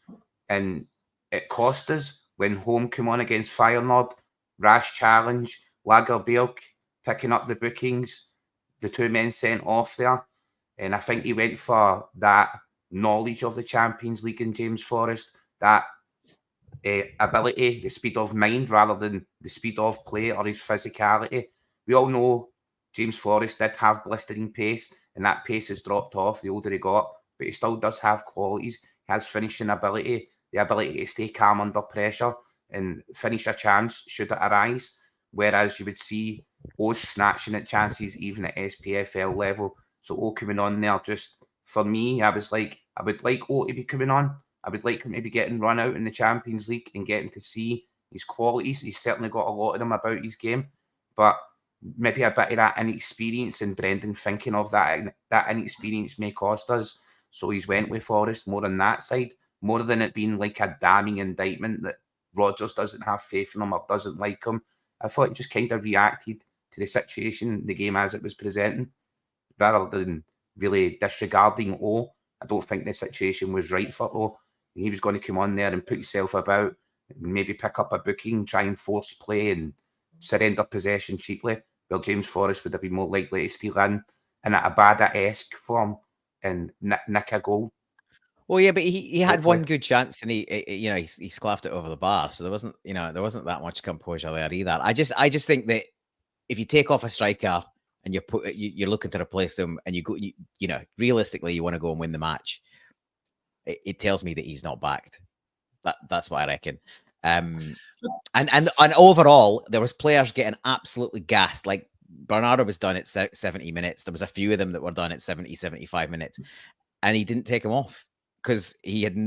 and it cost us when home came on against Feyenoord, rash challenge, Lagerbielk picking up the bookings, the two men sent off there, and I think he went for that knowledge of the Champions League in James Forrest, that ability, the speed of mind rather than the speed of play or his physicality. We all know James Forrest did have blistering pace, and that pace has dropped off the older he got, but he still does have qualities. He has finishing ability, the ability to stay calm under pressure and finish a chance should it arise, whereas you would see O snatching at chances even at SPFL level. So O coming on there, just for me, I was like, I would like O to be coming on. I would like him to be getting run out in the Champions League and getting to see his qualities. He's certainly got a lot of them about his game, but maybe a bit of that inexperience and Brendan thinking of that inexperience may cost us. So he's went with Forrest more on that side, more than it being like a damning indictment that Rodgers doesn't have faith in him or doesn't like him. I thought he just kind of reacted to the situation, the game as it was presenting, rather than really disregarding O. I don't think the situation was right for O. He was going to come on there and put himself about, maybe pick up a booking, try and force play and surrender possession cheaply. Well, James Forrest would have been more likely to steal in at a Abada-esque form and nick a goal.
Well, yeah, but he had one good chance, and he sclaffed it over the bar. So there wasn't that much composure there either. I just think that if you take off a striker and you're looking to replace him, and realistically you want to go and win the match, it tells me that he's not backed. That's what I reckon. And overall, there was players getting absolutely gassed. Like Bernardo was done at 70 minutes. There was a few of them that were done at 70, 75 minutes, and he didn't take them off because he didn't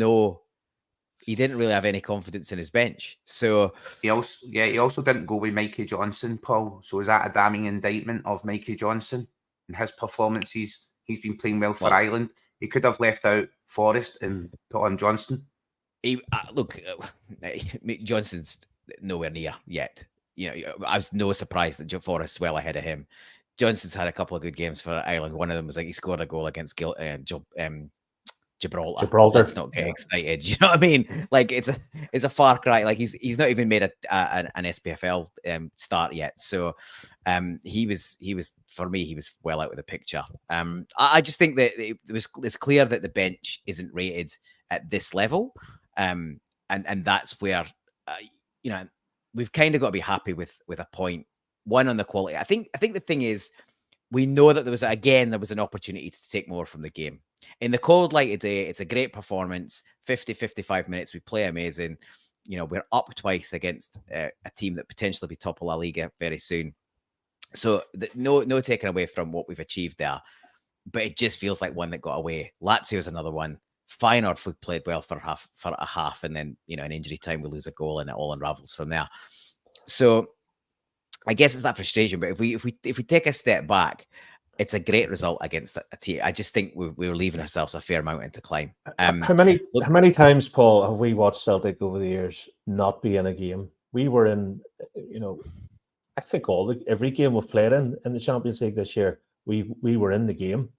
really have any confidence in his bench. So
he also didn't go with Mikey Johnson, Paul. So is that a damning indictment of Mikey Johnson and his performances? He's been playing well for Ireland. He could have left out Forrest and put on Johnson.
Johnson's nowhere near yet. I was no surprise that Forrest's well ahead of him. Johnson's had a couple of good games for Ireland. One of them was like he scored a goal against Gibraltar. Let's not get excited. You know what I mean? Like it's a far cry. Like he's not even made an SPFL start yet. So he was for me, he was well out of the picture. I just think that it's clear that the bench isn't rated at this level. And that's where we've kind of got to be happy with a point. One, on the quality. I think the thing is, we know that there was an opportunity to take more from the game. In the cold light of day, it's a great performance. 55 minutes, we play amazing. We're up twice against a team that potentially be top of La Liga very soon. So no taking away from what we've achieved there, but it just feels like one that got away. Lazio's another one. Feyenoord, we played well for a half, and then in injury time we lose a goal and it all unravels from there. So I guess it's that frustration. But if we take a step back, it's a great result against a team. I just think we're leaving ourselves a fair mountain to climb.
How many times, Paul, have we watched Celtic over the years not be in a game? We were in, I think every game we've played in the Champions League this year, we were in the game.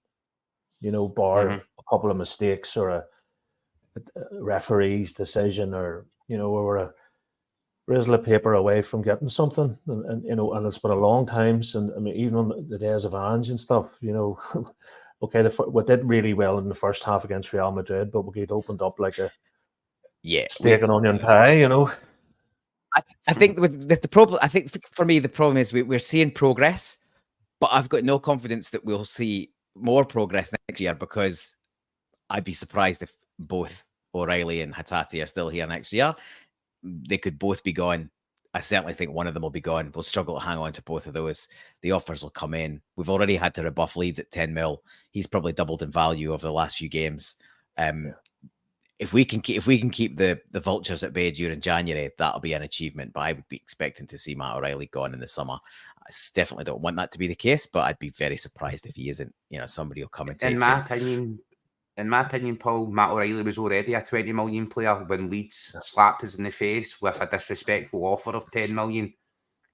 Bar a couple of mistakes or referee's decision, or we were a rizzle of paper away from getting something, and and it's been a long time since. I mean, even on the days of Ange and stuff, okay, we did really well in the first half against Real Madrid, but we get opened up like a steak and onion pie,
I think with the problem, I think for me the problem is we're seeing progress, but I've got no confidence that we'll see more progress next year, because I'd be surprised if both O'Reilly and Hatate are still here next year. They could both be gone. I certainly think one of them will be gone. We'll struggle to hang on to both of those. The offers will come in. We've already had to rebuff Leeds at 10 mil. He's probably doubled in value over the last few games. If we can keep the vultures at bay during January, that'll be an achievement. But I would be expecting to see Matt O'Reilly gone in the summer. I definitely don't want that to be the case, but I'd be very surprised if he isn't. Somebody will come and take him.
In my opinion, Paul, Matt O'Reilly was already a 20 million player when Leeds slapped us in the face with a disrespectful offer of 10 million.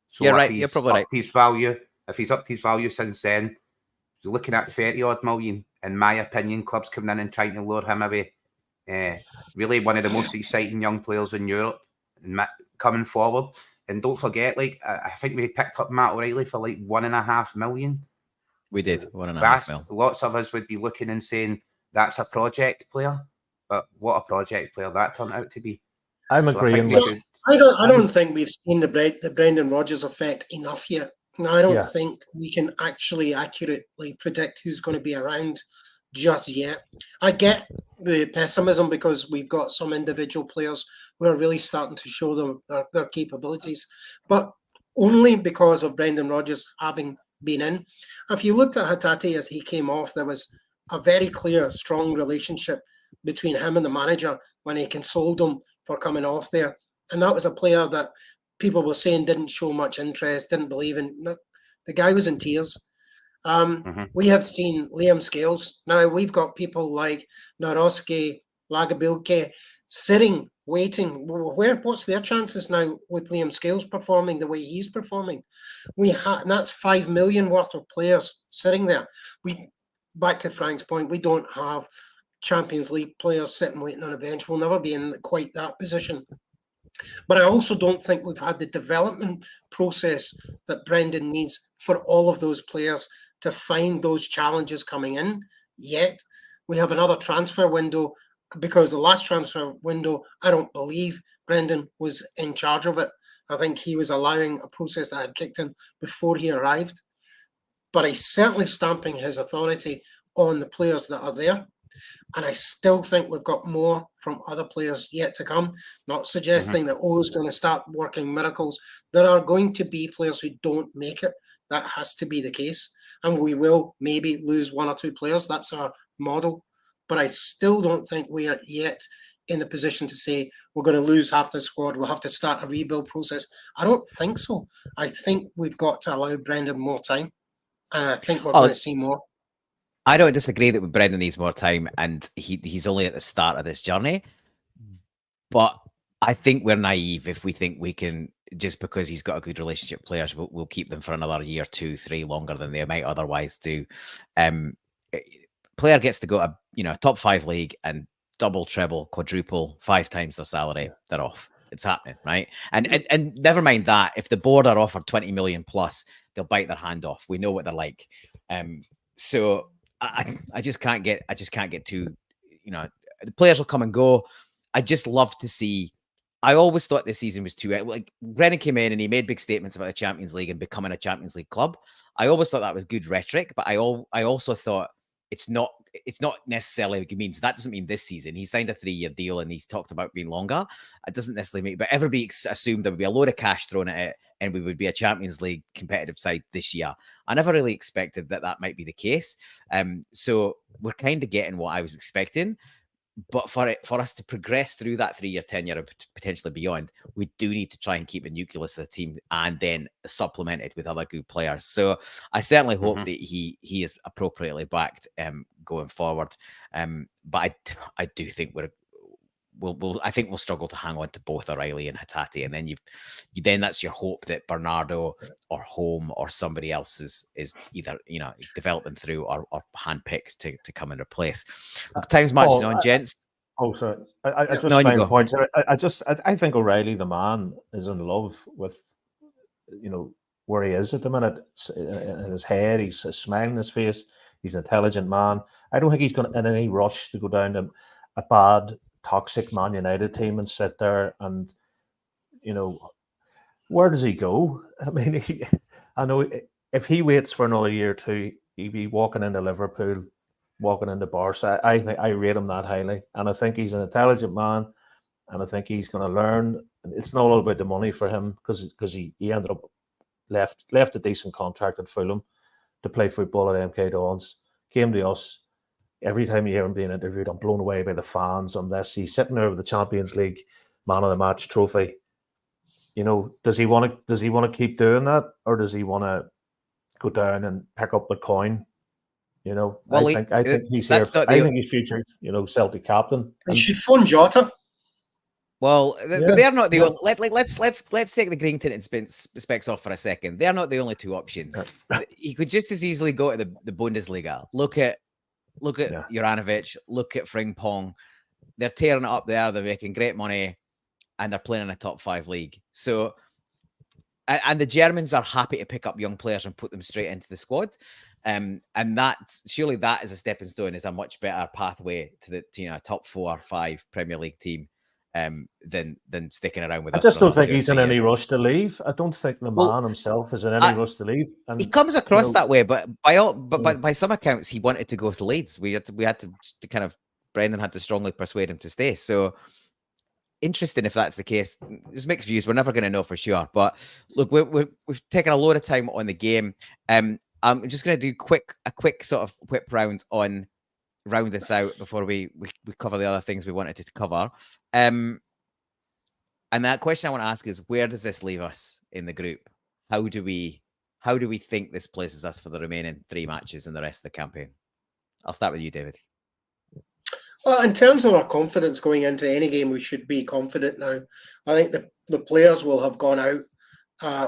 So
you're right. You're probably right.
If he's upped his value since then, you're looking at 30 odd million. In my opinion, clubs coming in and trying to lure him away. Really one of the most exciting young players in Europe coming forward. And don't forget, I think we picked up Matt O'Reilly for 1.5 million.
We did 1.5 million.
Lots of us would be looking and saying, that's a project player, but what a project player that turned out to be.
I'm agreeing with.
I don't think we've seen the Brendan Rodgers effect enough yet. I don't think we can actually accurately predict who's going to be around just yet. I get the pessimism because we've got some individual players who are really starting to show their capabilities, but only because of Brendan Rodgers having been in. If you looked at Hatate as he came off, there was a very clear, strong relationship between him and the manager when he consoled him for coming off there. And that was a player that people were saying didn't show much interest, didn't believe in. The guy was in tears. We have seen Liam Scales. Now we've got people like Naroski, Lagabilke sitting, waiting. What's their chances now with Liam Scales performing the way he's performing? And that's 5 million worth of players sitting there. Back to Frank's point, we don't have Champions League players sitting waiting on a bench. We'll never be in quite that position. But I also don't think we've had the development process that Brendan needs for all of those players to find those challenges coming in yet. We have another transfer window, because the last transfer window, I don't believe Brendan was in charge of it. I think he was allowing a process that had kicked in before he arrived. But he's certainly stamping his authority on the players that are there. And I still think we've got more from other players yet to come. Not suggesting that O's going to start working miracles. There are going to be players who don't make it. That has to be the case. And we will maybe lose one or two players. That's our model. But I still don't think we are yet in the position to say we're going to lose half the squad. We'll have to start a rebuild process. I don't think so. I think we've got to allow Brendan more time. And I think we're going to see more.
I don't disagree that Brendan needs more time, and he's only at the start of this journey. But I think we're naive if we think we can, just because he's got a good relationship with players, we'll keep them for another year, 2, 3 longer than they might otherwise do. Player gets to go to top 5 league and double, treble, quadruple, 5 times their salary. They're off. It's happening, right? And never mind that. If the board are offered 20 million plus, they'll bite their hand off. We know what they're like. So I just can't get too, the players will come and go. I just love to see. I always thought this season was too, like, Brennan came in and he made big statements about the Champions League and becoming a Champions League club. I always thought that was good rhetoric, but I also thought it's not necessarily means that doesn't mean this season. He signed a 3-year deal and he's talked about being longer. It doesn't necessarily mean, but everybody assumed there would be a load of cash thrown at it and we would be a Champions League competitive side this year. I never really expected that might be the case. So we're kind of getting what I was expecting. But for us to progress through that 3-year tenure and potentially beyond, we do need to try and keep a nucleus of the team and then supplement it with other good players. So I certainly hope that he is appropriately backed going forward. But I do think I think we'll struggle to hang on to both O'Reilly and Hatate, and then then that's your hope that Bernardo or Home or somebody else is either developing through or handpicked to come and replace. Time's marching on, gents.
Oh, sorry. I
Yeah.
just
No, on you
find
go.
points. I think O'Reilly, the man, is in love with, where he is at the minute. In his head, he's a smile on his face. He's an intelligent man. I don't think he's going in any rush to go down to a bad, toxic Man United team and sit there and, where does he go? I mean, I know if he waits for another year or two, he'd be walking into Liverpool, walking into Barca. I think I rate him that highly, and I think he's an intelligent man, and I think he's going to learn. It's not all about the money for him because he ended up left a decent contract at Fulham to play football at MK Dons. Came to us. Every time you hear him being interviewed, I'm blown away by the fans on this. He's sitting there with the Champions League Man of the Match trophy. Does he want to keep doing that, or does he want to go down and pick up the coin?
Well,
I think he's here. I think he's future, Celtic captain.
He should phone Jota.
Well,
Yeah,
they're not the
yeah.
only. Let's take the green tinted specs off for a second. They're not the only two options. He could just as easily go to the Bundesliga. Look at Juranovic. Look at Frimpong. They're tearing it up there. They're making great money, and they're playing in a top 5 league. So, and the Germans are happy to pick up young players and put them straight into the squad. And surely that is a stepping stone, is a much better pathway to a top 4 or 5 Premier League team than sticking around with us.
I just don't think he's in any rush to leave. I don't think the man himself is in any rush to leave. And,
he comes across that way, but by some accounts, he wanted to go to Leeds. We had to kind of, Brendan had to strongly persuade him to stay. So interesting if that's the case. There's mixed views. We're never going to know for sure. But look, we've taken a load of time on the game. I'm just going to do a quick sort of whip round this out before we cover the other things we wanted to cover. And that question I want to ask is, where does this leave us in the group? How do we think this places us for the remaining 3 matches and the rest of the campaign? I'll start with you, David.
Well, in terms of our confidence going into any game, we should be confident now. I think the players will have gone out,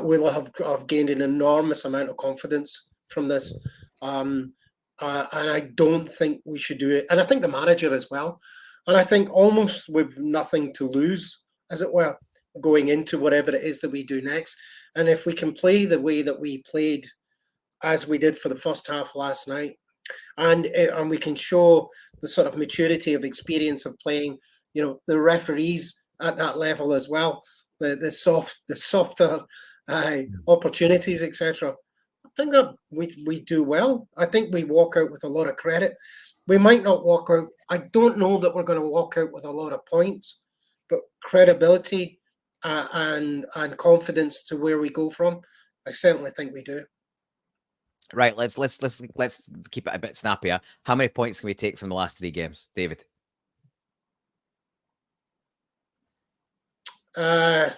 will have gained an enormous amount of confidence from this. And I don't think we should do it. And I think the manager as well. And I think almost with nothing to lose, as it were, going into whatever it is that we do next. And if we can play the way that we played as we did for the first half last night, and we can show the sort of maturity of experience of playing, the referees at that level as well, the softer opportunities, etc. I think that we do well. I think we walk out with a lot of credit. We might not walk out. I don't know that we're going to walk out with a lot of points, but credibility and confidence to where we go from, I certainly think we do.
Right, let's keep it a bit snappier. How many points can we take from the last 3 games, David?
How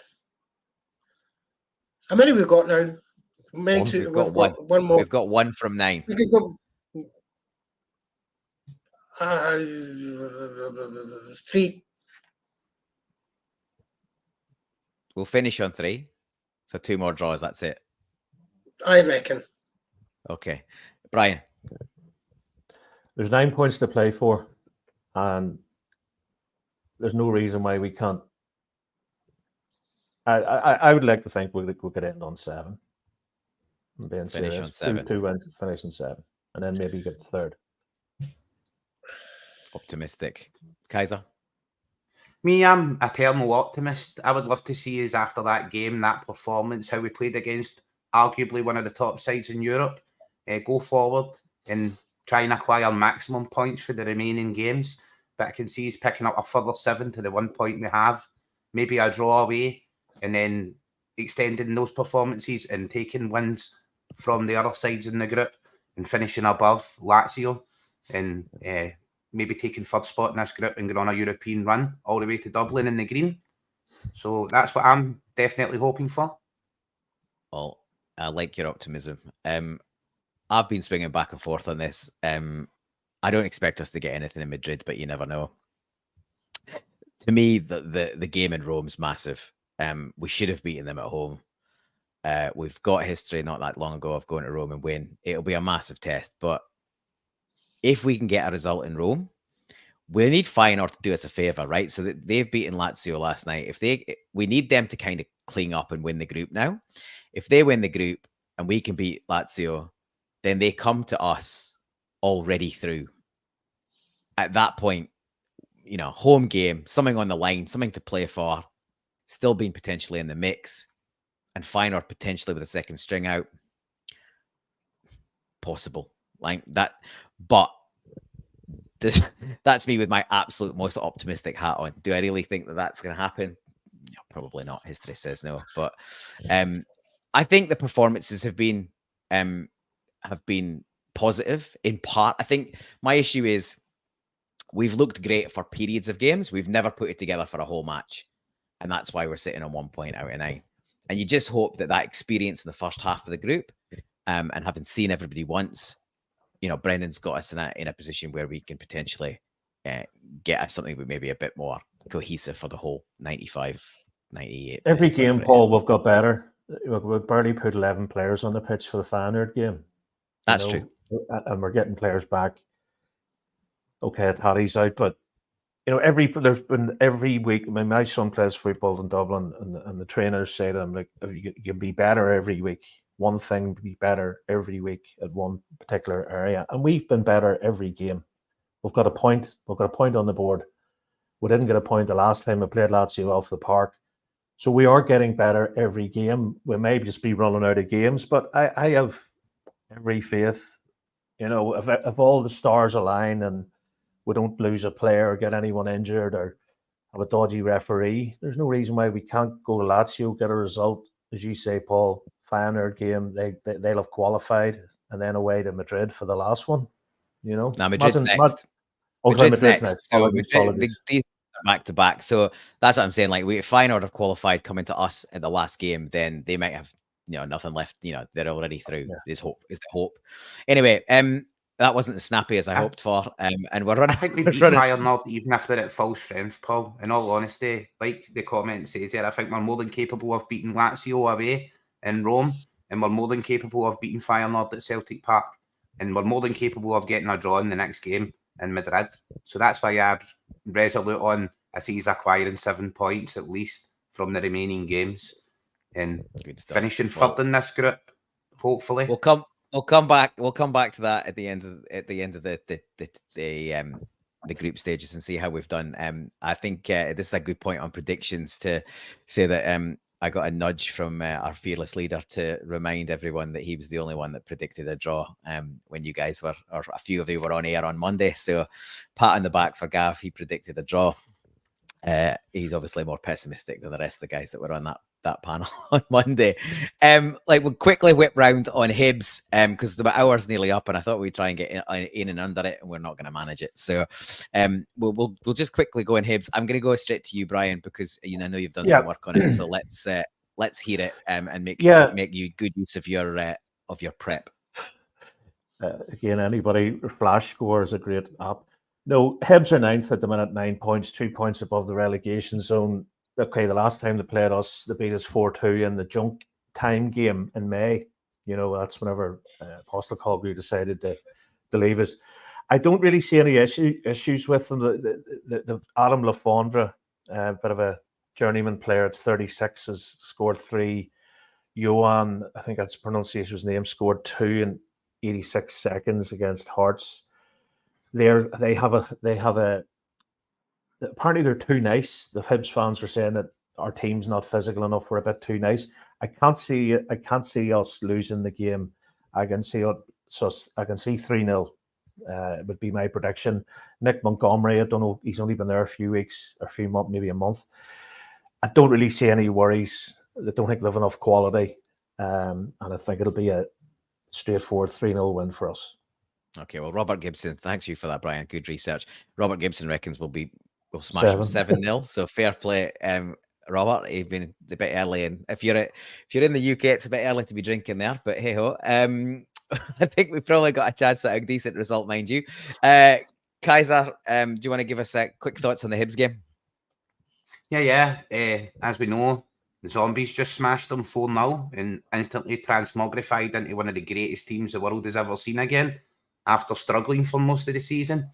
many we've got now?
We've got one more. We've got 1 from 9.
We could go 3.
We'll finish on 3. So 2 more draws. That's it.
I reckon.
Okay, Brian.
There's 9 points to play for, and there's no reason why we can't. I would like to think we could end on 7.
Finish on 7.
2 wins, finish on 7, and then maybe get the 3rd.
Optimistic, Kaiser.
Me, I'm eternal optimist. I would love to see us after that game, that performance, how we played against arguably one of the top sides in Europe, go forward and try and acquire maximum points for the remaining games. But I can see us picking up a further 7 to the 1 point we have, maybe a draw away, and then extending those performances and taking wins from the other sides in the group and finishing above Lazio and maybe taking 3rd spot in this group and going on a European run all the way to Dublin in the green. So that's what I'm definitely hoping for.
Well, I like your optimism. I've been swinging back and forth on this. I don't expect us to get anything in Madrid, but you never know. To me, the game in Rome is massive. We should have beaten them at home. We've got history not that long ago of going to Rome and win. It'll be a massive test, but if we can get a result in Rome, we need Feyenoord to do us a favour, right? So that they've beaten Lazio last night. We need them to kind of clean up and win the group now. If they win the group and we can beat Lazio, then they come to us already through. At that point, home game, something on the line, something to play for, still being potentially in the mix, and Feyenoord potentially with a second string out. Possible like that, but that's me with my absolute most optimistic hat on. Do I really think that that's going to happen? No, probably not. History says no, but I think the performances have been positive in part. I think my issue is we've looked great for periods of games. We've never put it together for a whole match, and that's why we're sitting on 1 point out of 9. And you just hope that experience in the first half of the group, and having seen everybody once, Brendan's got us in a position where we can potentially get something with maybe a bit more cohesive for the whole 95, 98.
Every game, Paul, we've got better. We've barely put 11 players on the pitch for the Feyenoord game.
That's true.
And we're getting players back. Okay, Taddy's out, but there's been every week. I mean, my son plays football in Dublin, and the trainers say to him, like, you can be better every week. One thing to be better every week at one particular area, and we've been better every game. We've got a point. We've got a point on the board. We didn't get a point the last time we played Lazio off the park, so we are getting better every game. We may just be running out of games, but I have every faith. If all the stars align and we don't lose a player or get anyone injured or have a dodgy referee, there's no reason why we can't go to Lazio, get a result. As you say, Paul, Feyenoord game, they'll have qualified, and then away to Madrid for the last one.
Now Madrid's next. Madrid's next. So these are back to back. So that's what I'm saying. Like, if Feyenoord have qualified coming to us at the last game, then they might have nothing left. They're already through. Yeah. Is the hope. Anyway, that wasn't as snappy as I hoped for. And we're running.
I think we beat Feyenoord even if they're at full strength, Paul. In all honesty, like the comment says here, I think we're more than capable of beating Lazio away in Rome, and we're more than capable of beating Feyenoord at Celtic Park, and we're more than capable of getting a draw in the next game in Madrid. So that's why I'm resolute on I see he's acquiring 7 points at least from the remaining games and finishing third in this group. Hopefully,
We'll come back to that at the end of the group stages and see how we've done. I think this is a good point on predictions to say that I got a nudge from our fearless leader to remind everyone that he was the only one that predicted a draw when you guys were, or a few of you were on air on Monday. So pat on the back for Gav. He predicted a draw. He's obviously more pessimistic than the rest of the guys that were on that panel on Monday. We'll quickly whip round on Hibs because the hour's nearly up, and I thought we'd try and get in and under it, and we're not going to manage it. So we'll just quickly go in Hibs. I'm going to go straight to you, Brian, because I know you've done some work on it. So let's hear it and make you good use of your prep.
Again, anybody Flash Score is a great app. No, Hibs are 9th at the minute, 9 points, 2 points above the relegation zone. Okay, the last time they played us, they beat us 4-2 in the junk time game in May. That's whenever Postecoglou decided to leave us. I don't really see any issues with them. The Adam Lafondra, bit of a journeyman player, it's 36, has scored 3. Johan, I think that's pronunciation of his name, scored 2 in 86 seconds against Hearts. They have a apparently they're too nice. The Hibs fans are saying that our team's not physical enough. We're a bit too nice. I can't see us losing the game. I can see 3-0. Would be my prediction. Nick Montgomery, I don't know. He's only been there a few weeks, a few months, maybe a month. I don't really see any worries. I don't think they have enough quality, and I think it'll be a straightforward 3-0 win for us.
Okay, well, Robert Gibson, thanks you for that, Brian. Good research. Robert Gibson reckons we'll smash them 7-0. So fair play, Robert. You've been a bit early, and if you're in the UK, it's a bit early to be drinking there. But hey ho, I think we've probably got a chance at a decent result, mind you. Kaiser, do you want to give us quick thoughts on the Hibs game?
Yeah. As we know, the Zombies just smashed them 4-0 and instantly transmogrified into one of the greatest teams the world has ever seen again after struggling for most of the season.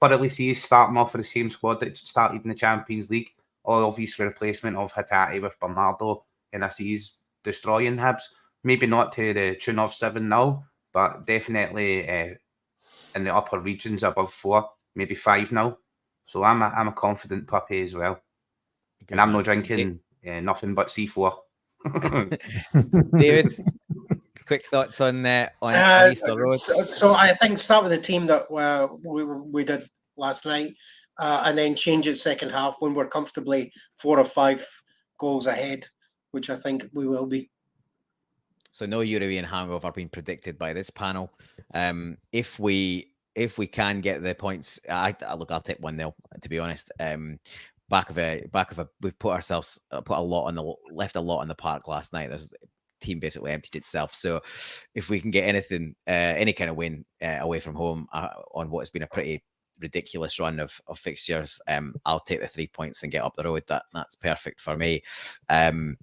thoroughly see us starting off with the same squad that started in the Champions League, or obviously replacement of Hatate with Bernardo, and I see us destroying Hibs. Maybe not to the tune of 7-0, but definitely in the upper regions above 4, maybe 5-0. So I'm a confident puppy as well.
Good
and I'm
man.
not drinking nothing but C4.
David, quick thoughts on Easter Road?
So I think start with the team that we did last night, and then change it second half when we're comfortably 4 or 5 goals ahead, which I think we will be.
So no European hangover being predicted by this panel. If we can get the points, I'll take 1-0, to be honest. Back of a we've left a lot on the park last night. The team basically emptied itself. So if we can get anything, any kind of win away from home on what has been a pretty ridiculous run of fixtures, I'll take the 3 points and get up the road. That's perfect for me. And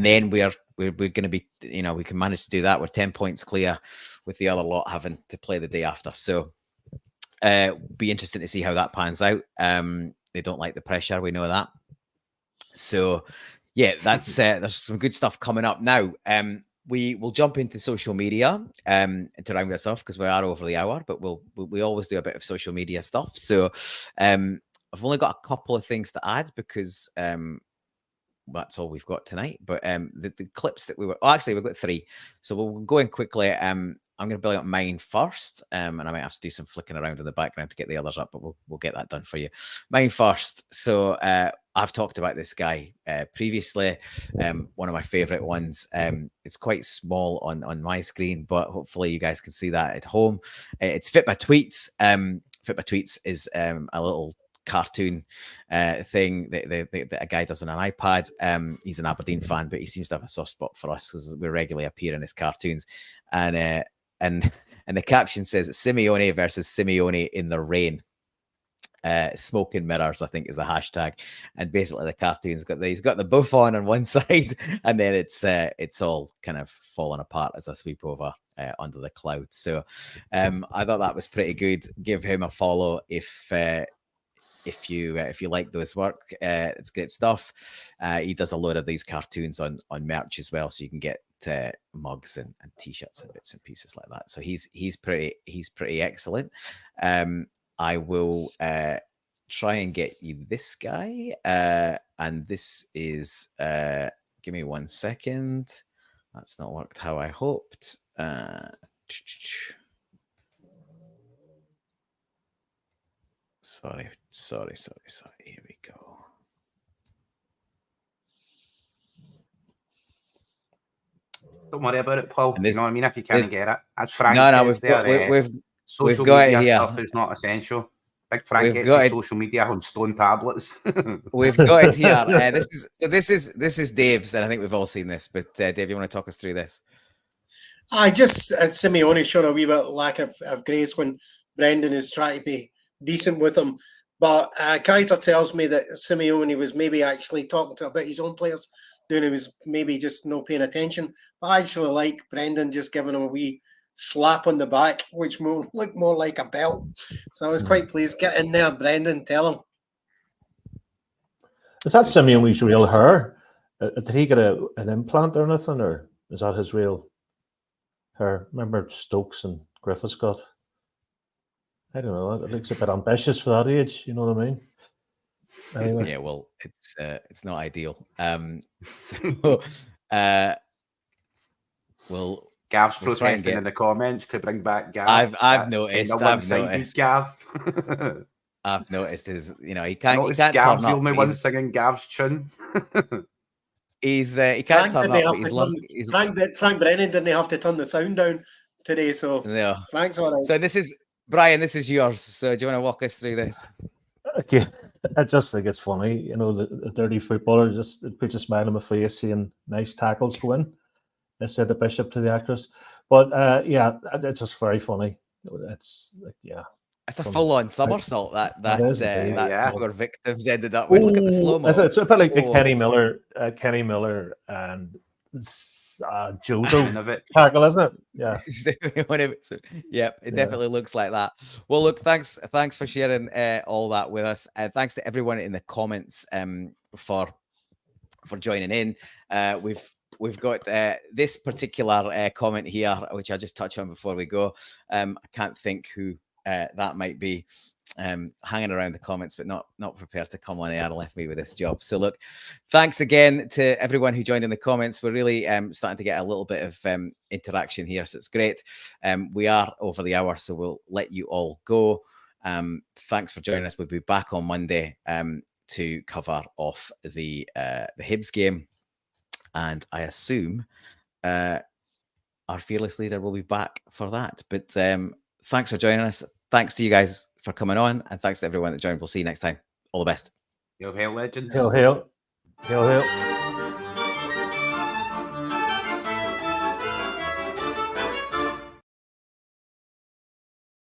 then we're going to be, we can manage to do that. We're 10 points clear, with the other lot having to play the day after. So be interesting to see how that pans out. They don't like the pressure, we know that. So yeah, that's there's some good stuff coming up now. We will jump into social media to round this off, because we are over the hour, but we always do a bit of social media stuff. So I've only got a couple of things to add, because that's all we've got tonight. But the clips that we've got 3, so we'll go in quickly. I'm going to build up mine first, and I might have to do some flicking around in the background to get the others up, but we'll get that done for you. Mine first. So I've talked about this guy previously. One of my favorite ones. It's quite small on my screen, but hopefully you guys can see that at home. It's Fit by Tweets. Fit by Tweets is a little cartoon thing that a guy does on an iPad. He's an Aberdeen fan, but he seems to have a soft spot for us because we regularly appear in his cartoons. And the caption says Simeone versus Simeone in the rain. Smoke and mirrors, I think, is the hashtag. And basically the cartoon's he's got the buff on one side, and then it's all kind of falling apart as I sweep over under the cloud. So I thought that was pretty good. Give him a follow if you like those work. It's great stuff. He does a load of these cartoons on merch as well, so you can get mugs and t-shirts and bits and pieces like that. So he's pretty excellent. I will try and get you this guy, and this is give me 1 second. That's not worked how I hoped. Sorry. Here we go.
Don't worry about it, Paul. You know what I mean? If you can't get it, as Frank
says,
social media stuff is not essential. Big Frank gets his social media on stone tablets.
We've got it here. This is Dave's, and I think we've all seen this. But Dave, you want to talk us through this?
I just Simeone showing a wee bit of lack of grace when Brendan is trying to be decent with him. But Kaiser tells me that Simeone was maybe actually talking about his own players, doing he was maybe just not paying attention. But I actually like Brendan just giving him a wee slap on the back, which looked more like a belt. So I was quite pleased. Get in there, Brendan, tell him.
Is that Simeone's real hair? Did he get an implant or anything, or is that his real hair? Remember Stokes and Griffiths got? I don't know. It looks a bit ambitious for that age. You know what I mean? Anyway.
Yeah, well, it's not ideal.
Gav's protesting in the comments to bring back Gav.
I've noticed.
Gav.
I've noticed his. He can't.
Gav's the only one singing Gav's tune.
He can't turn up.
Frank Brennan didn't have to turn the sound down today, so
no.
Frank's all right.
So this is Brian. This is yours. So do you want to walk us through this?
Okay. I just think it's funny, the dirty footballer it puts a smile on my face seeing nice tackles go in. I said the Bishop to the actress, but it's just very funny. It's
it's a full-on somersault that poor victims ended up
with.
Look at the slow mo.
It's a bit like Kenny Miller and judo
of it.
tackle, isn't it? Yeah.
Yep, it definitely looks like that. Well, look, thanks for sharing all that with us. Thanks to everyone in the comments for joining in. We've got this particular comment here, which I just touch on before we go. I can't think who that might be. Hanging around the comments, but not prepared to come on air, left me with this job. So look, thanks again to everyone who joined in the comments. We're really starting to get a little bit of interaction here, so it's great. We are over the hour, so we'll let you all go. Thanks for joining us. We'll be back on Monday to cover off the Hibs game, and I assume our fearless leader will be back for that. But thanks for joining us. Thanks to you guys for coming on, and thanks to everyone that joined. We'll see you next time. All the best.
Hail, legends.
Hail, hail. Hail, hail.